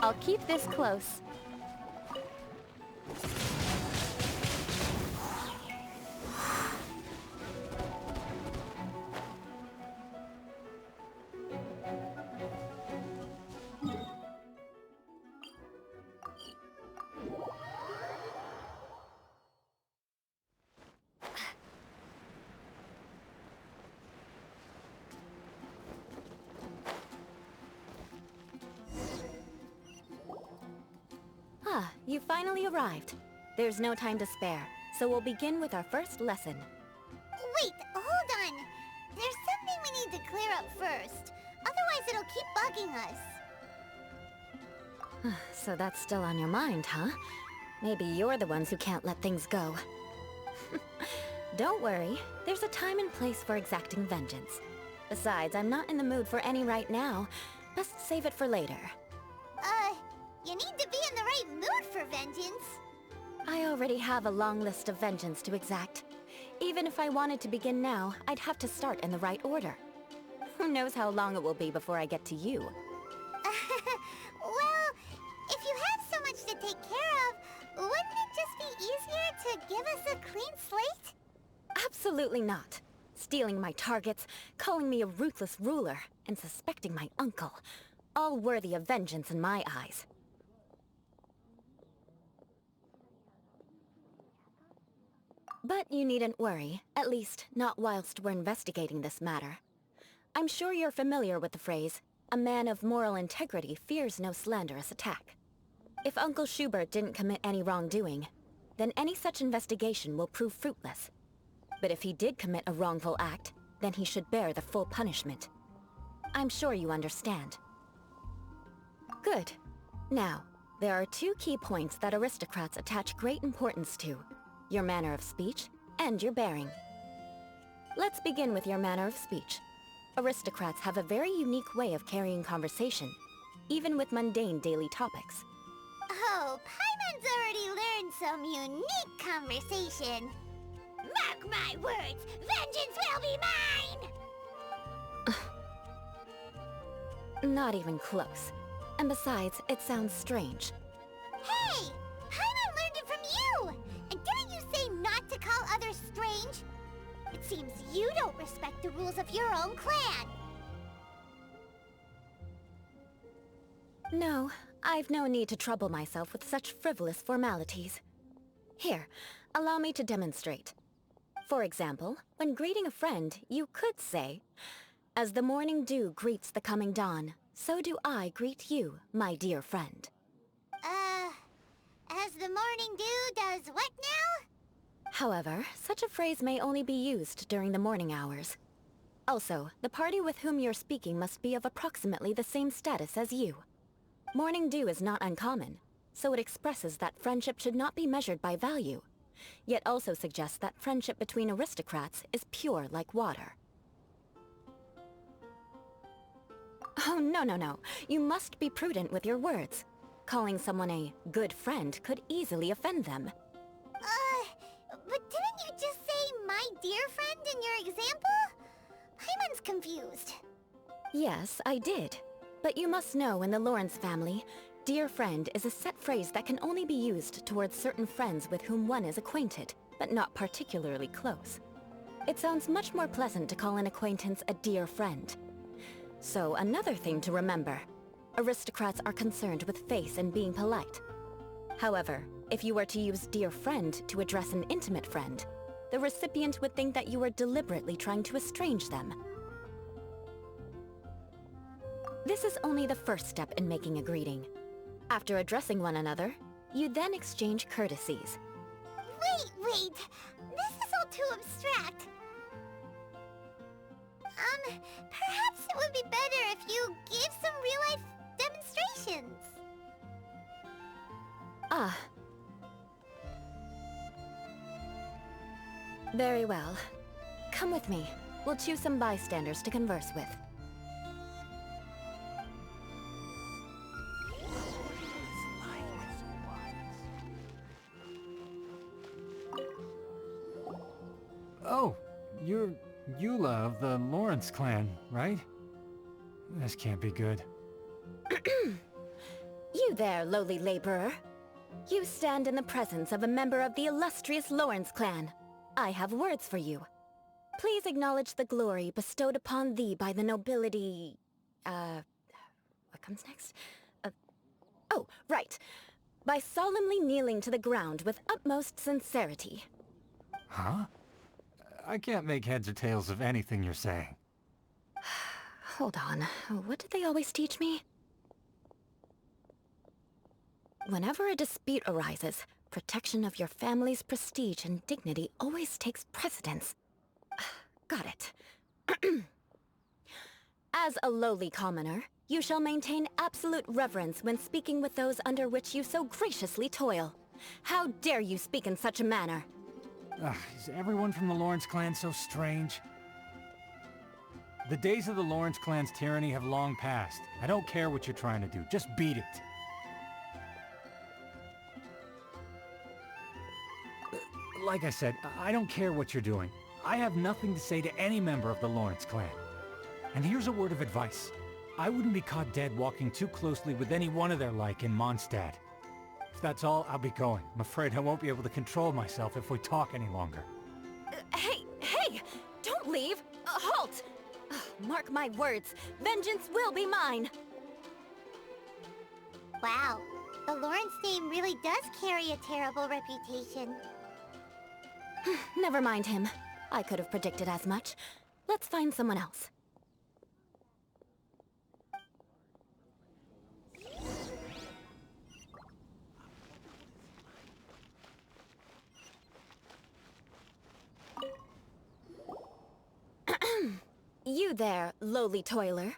Speaker 2: I'll keep this close. Ah, you finally arrived. There's no time to spare, so we'll begin with our first lesson.
Speaker 1: Wait, hold on. There's something we need to clear up first. Otherwise it'll keep bugging us.
Speaker 2: So that's still on your mind, huh? Maybe you're the ones who can't let things go. Don't worry, there's a time and place for exacting vengeance. Besides, I'm not in the mood for any right now. Best save it for later.
Speaker 1: You need to be in the right mood for vengeance.
Speaker 2: I already have a long list of vengeance to exact. Even if I wanted to begin now, I'd have to start in the right order. Who knows how long it will be before I get to you?
Speaker 1: Well, if you have so much to take care of, wouldn't it just be easier to give us a clean slate?
Speaker 2: Absolutely not. Stealing my targets, calling me a ruthless ruler, and suspecting my uncle. All worthy of vengeance in my eyes. But you needn't worry, at least not whilst we're investigating this matter. I'm sure you're familiar with the phrase, a man of moral integrity fears no slanderous attack. If Uncle Schubert didn't commit any wrongdoing, then any such investigation will prove fruitless. But if he did commit a wrongful act, then he should bear the full punishment. I'm sure you understand. Good. Now, there are two key points that aristocrats attach great importance to. Your manner of speech, and your bearing. Let's begin with your manner of speech. Aristocrats have a very unique way of carrying conversation, even with mundane daily topics.
Speaker 1: Oh, Paimon's already learned some unique conversation. Mark my words, vengeance will be mine!
Speaker 2: Not even close. And besides, it sounds strange.
Speaker 1: Hey! Paimon learned it from you! And didn't you say not to call others strange? It seems you don't respect the rules of your own clan.
Speaker 2: No, I've no need to trouble myself with such frivolous formalities. Here, allow me to demonstrate. For example, when greeting a friend, you could say, "As the morning dew greets the coming dawn, so do I greet you, my dear friend."
Speaker 1: As the morning dew does what now?
Speaker 2: However, such a phrase may only be used during the morning hours. Also, the party with whom you're speaking must be of approximately the same status as you. Morning dew is not uncommon, so it expresses that friendship should not be measured by value, yet also suggests that friendship between aristocrats is pure like water. Oh, no. You must be prudent with your words. Calling someone a good friend could easily offend them.
Speaker 1: But didn't you just say my dear friend in your example? Paimon's confused.
Speaker 2: Yes, I did. But you must know in the Lawrence family, dear friend is a set phrase that can only be used towards certain friends with whom one is acquainted, but not particularly close. It sounds much more pleasant to call an acquaintance a dear friend. So another thing to remember, aristocrats are concerned with face and being polite. However, if you were to use dear friend to address an intimate friend, the recipient would think that you were deliberately trying to estrange them. This is only the first step in making a greeting. After addressing one another, you then exchange courtesies.
Speaker 1: Wait! This is all too abstract. Perhaps it would be better if you gave some real-life demonstrations.
Speaker 2: Ah. Very well. Come with me. We'll choose some bystanders to converse with.
Speaker 7: Oh, you're Eula of the Lawrence clan, right? This can't be good.
Speaker 2: You there, lowly laborer. You stand in the presence of a member of the illustrious Lawrence clan. I have words for you. Please acknowledge the glory bestowed upon thee by the nobility... what comes next? Oh, right. By solemnly kneeling to the ground with utmost sincerity.
Speaker 7: Huh? I can't make heads or tails of anything you're saying.
Speaker 2: Hold on. What did they always teach me? Whenever a dispute arises, protection of your family's prestige and dignity always takes precedence. Got it. As a lowly commoner, you shall maintain absolute reverence when speaking with those under which you so graciously toil. How dare you speak in such a manner?
Speaker 7: Is everyone from the Lawrence clan so strange? The days of the Lawrence clan's tyranny have long passed. I don't care what you're trying to do. Just beat it. Like I said, I don't care what you're doing. I have nothing to say to any member of the Lawrence clan. And here's a word of advice. I wouldn't be caught dead walking too closely with any one of their like in Mondstadt. If that's all, I'll be going. I'm afraid I won't be able to control myself if we talk any longer.
Speaker 2: Hey! Don't leave! Halt! Mark my words, vengeance will be mine!
Speaker 1: Wow, the Lawrence name really does carry a terrible reputation.
Speaker 2: Never mind him. I could have predicted as much. Let's find someone else. You there, lowly toiler.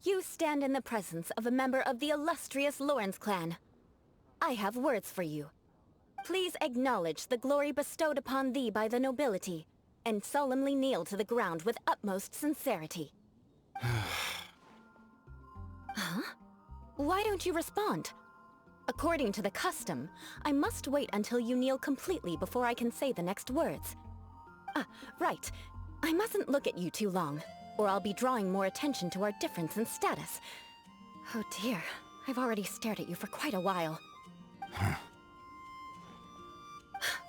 Speaker 2: You stand in the presence of a member of the illustrious Lawrence clan. I have words for you. Please acknowledge the glory bestowed upon thee by the nobility, and solemnly kneel to the ground with utmost sincerity. Huh? Why don't you respond? According to the custom, I must wait until you kneel completely before I can say the next words. Right. I mustn't look at you too long, or I'll be drawing more attention to our difference in status. Oh dear, I've already stared at you for quite a while.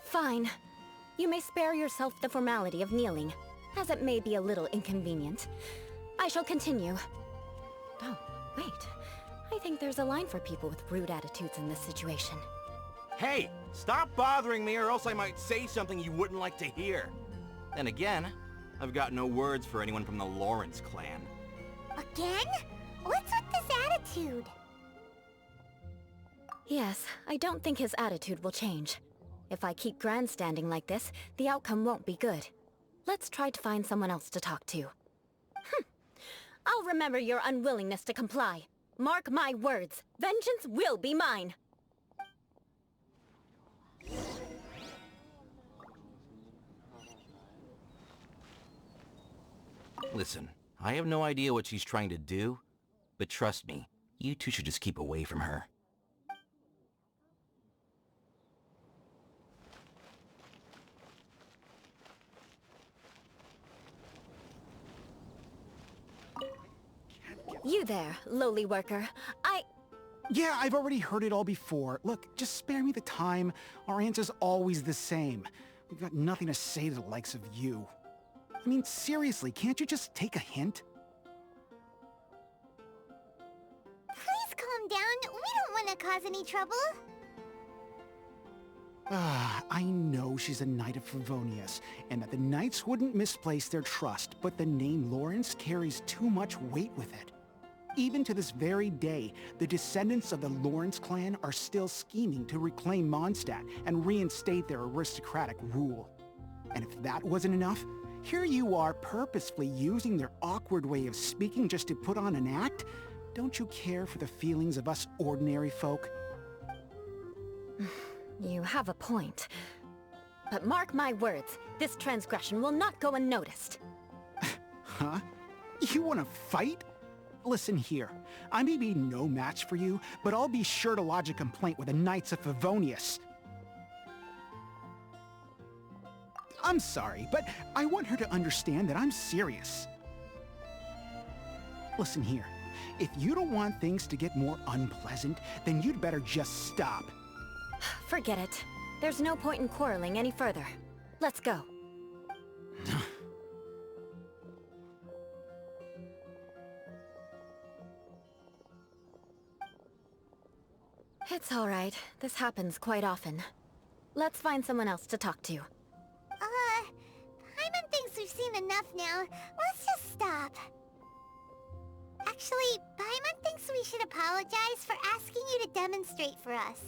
Speaker 2: Fine. You may spare yourself the formality of kneeling, as it may be a little inconvenient. I shall continue. Oh, wait. I think there's a line for people with rude attitudes in this situation.
Speaker 9: Hey, stop bothering me or else I might say something you wouldn't like to hear. Then again, I've got no words for anyone from the Lawrence clan.
Speaker 1: Again? What's with this attitude?
Speaker 2: Yes, I don't think his attitude will change. If I keep grandstanding like this, the outcome won't be good. Let's try to find someone else to talk to. I'll remember your unwillingness to comply. Mark my words, vengeance will be mine!
Speaker 9: Listen, I have no idea what she's trying to do, but trust me, you two should just keep away from her.
Speaker 2: You there, lowly worker.
Speaker 10: Yeah, I've already heard it all before. Look, just spare me the time. Our answer's always the same. We've got nothing to say to the likes of you. I mean, seriously, can't you just take a hint?
Speaker 1: Please calm down. We don't want to cause any trouble.
Speaker 10: I know she's a Knight of Favonius, and that the Knights wouldn't misplace their trust, but the name Lawrence carries too much weight with it. Even to this very day, the descendants of the Lawrence clan are still scheming to reclaim Mondstadt and reinstate their aristocratic rule. And if that wasn't enough, here you are purposefully using their awkward way of speaking just to put on an act? Don't you care for the feelings of us ordinary folk?
Speaker 2: You have a point. But mark my words, this transgression will not go unnoticed.
Speaker 10: Huh? You want to fight? Listen here, I may be no match for you, but I'll be sure to lodge a complaint with the Knights of Favonius. I'm sorry, but I want her to understand that I'm serious. Listen here, If you don't want things to get more unpleasant, then you'd better just stop.
Speaker 2: Forget it. There's no point in quarreling any further. Let's go. It's all right. This happens quite often. Let's find someone else to talk to.
Speaker 1: Paimon thinks we've seen enough now. Let's just stop. Actually, Paimon thinks we should apologize for asking you to demonstrate for us.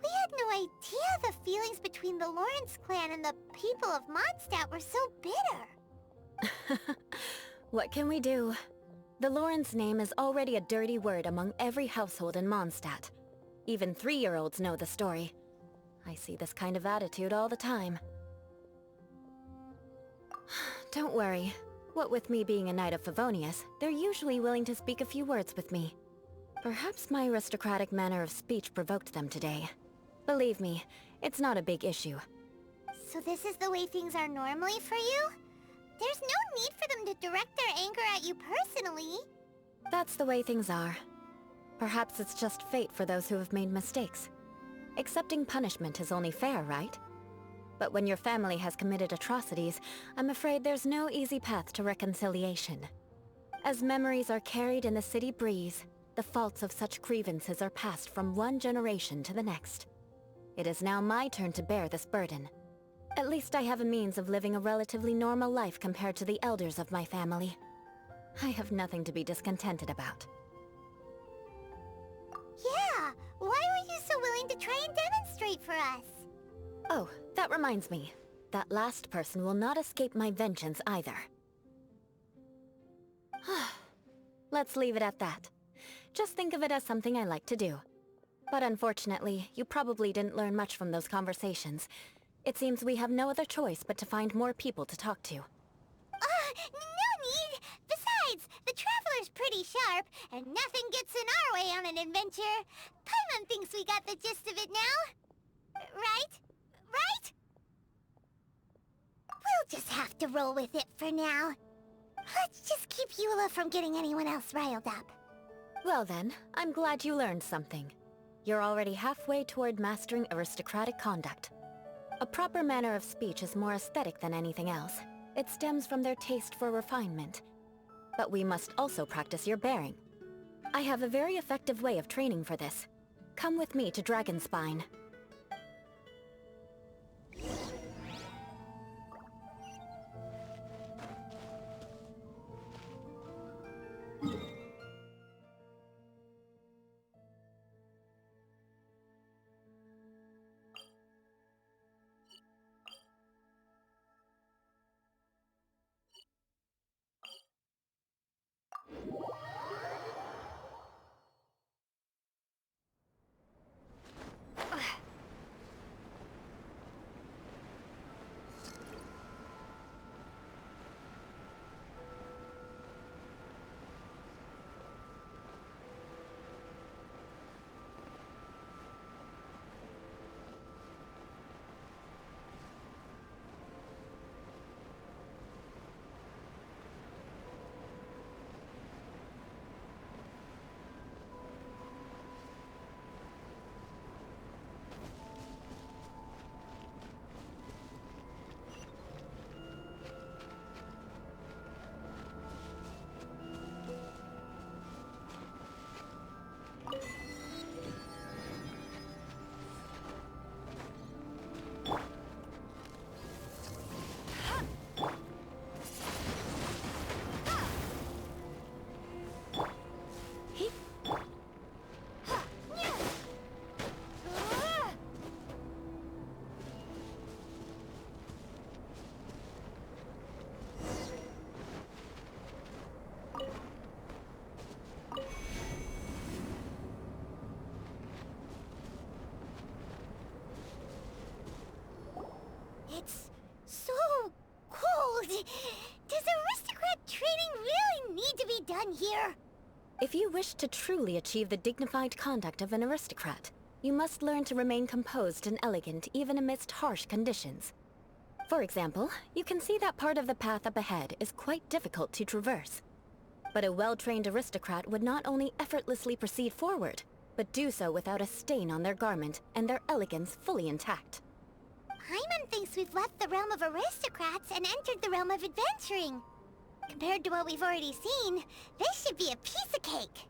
Speaker 1: We had no idea the feelings between the Lawrence clan and the people of Mondstadt were so bitter.
Speaker 2: What can we do? The Lawrence name is already a dirty word among every household in Mondstadt. Even 3-year-olds know the story. I see this kind of attitude all the time. Don't worry. What with me being a Knight of Favonius, they're usually willing to speak a few words with me. Perhaps my aristocratic manner of speech provoked them today. Believe me, it's not a big issue.
Speaker 1: So this is the way things are normally for you? There's no need for them to direct their anger at you personally.
Speaker 2: That's the way things are. Perhaps it's just fate for those who have made mistakes. Accepting punishment is only fair, right? But when your family has committed atrocities, I'm afraid there's no easy path to reconciliation. As memories are carried in the city breeze, the faults of such grievances are passed from one generation to the next. It is now my turn to bear this burden. At least I have a means of living a relatively normal life compared to the elders of my family. I have nothing to be discontented about.
Speaker 1: Yeah, why were you so willing to try and demonstrate for us?
Speaker 2: Oh, that reminds me. That last person will not escape my vengeance either. Let's leave it at that. Just think of it as something I like to do. But unfortunately, you probably didn't learn much from those conversations. It seems we have no other choice but to find more people to talk to.
Speaker 1: No need! Besides, the Traveler's pretty sharp, and nothing gets in our way on an adventure. Paimon thinks we got the gist of it now. Right? Right? We'll just have to roll with it for now. Let's just keep Eula from getting anyone else riled up.
Speaker 2: Well then, I'm glad you learned something. You're already halfway toward mastering aristocratic conduct. A proper manner of speech is more aesthetic than anything else. It stems from their taste for refinement. But we must also practice your bearing. I have a very effective way of training for this. Come with me to Dragonspine.
Speaker 1: It's so cold. Does aristocrat training really need to be done here?
Speaker 2: If you wish to truly achieve the dignified conduct of an aristocrat, you must learn to remain composed and elegant even amidst harsh conditions. For example, you can see that part of the path up ahead is quite difficult to traverse. But a well-trained aristocrat would not only effortlessly proceed forward, but do so without a stain on their garment and their elegance fully intact.
Speaker 1: Paimon thinks we've left the realm of aristocrats and entered the realm of adventuring. Compared to what we've already seen, this should be a piece of cake.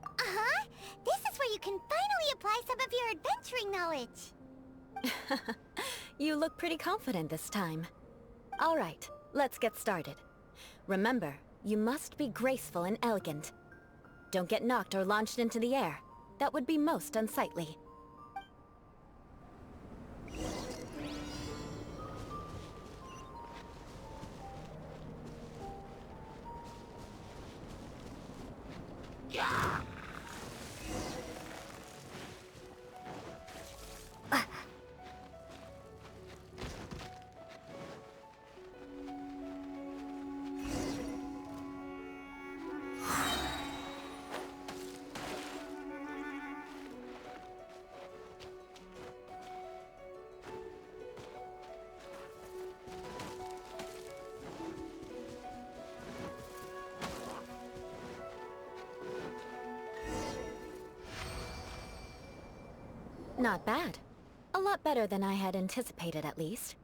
Speaker 1: Uh-huh. This is where you can finally apply some of your adventuring knowledge.
Speaker 2: You look pretty confident this time. All right, let's get started. Remember, you must be graceful and elegant. Don't get knocked or launched into the air. That would be most unsightly. Not bad. A lot better than I had anticipated, at least.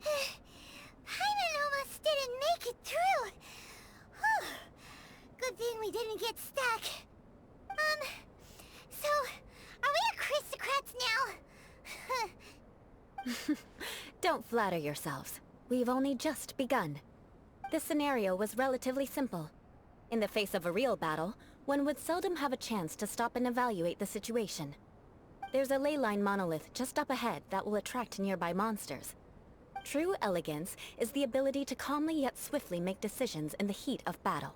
Speaker 1: Paimon almost didn't make it through. Whew. Good thing we didn't get stuck. So, are we aristocrats now?
Speaker 2: Don't flatter yourselves. We've only just begun. This scenario was relatively simple. In the face of a real battle, one would seldom have a chance to stop and evaluate the situation. There's a ley line monolith just up ahead that will attract nearby monsters. True elegance is the ability to calmly yet swiftly make decisions in the heat of battle.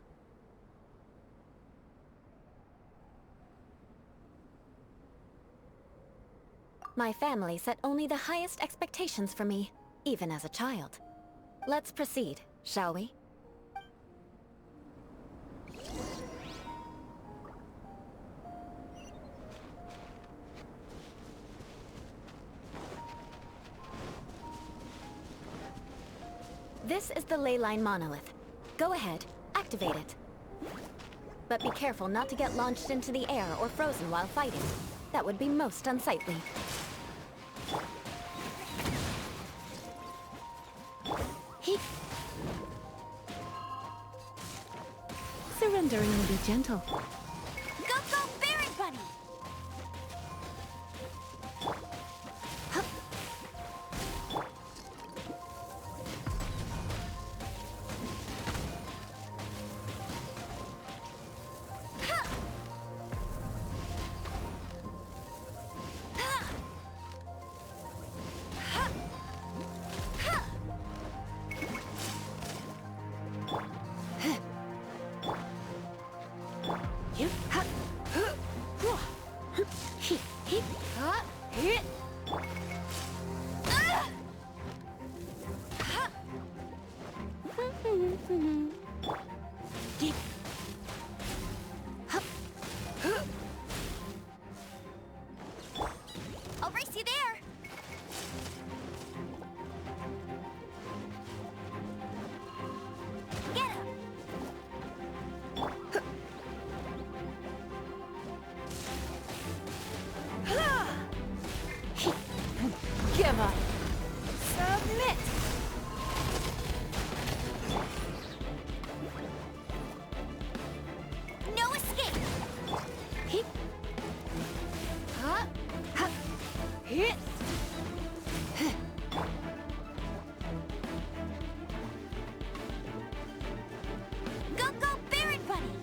Speaker 2: My family set only the highest expectations for me, even as a child. Let's proceed, shall we? This is the ley line monolith. Go ahead, activate it. But be careful not to get launched into the air or frozen while fighting. That would be most unsightly.
Speaker 8: Surrendering will be gentle.
Speaker 4: Go, go, Berry Bunny! I'll race you there! Get him!
Speaker 2: Give up! Submit!
Speaker 4: No escape! Go, go, Berry Bunny!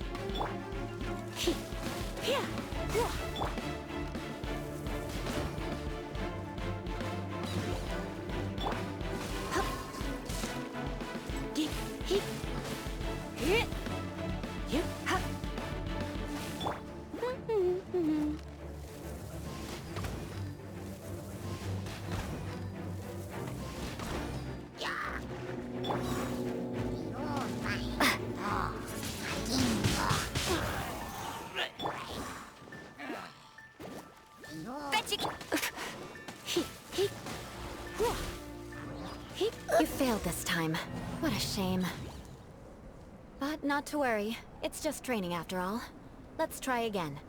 Speaker 2: failed this time. What a shame. But not to worry. It's just training after all. Let's try again.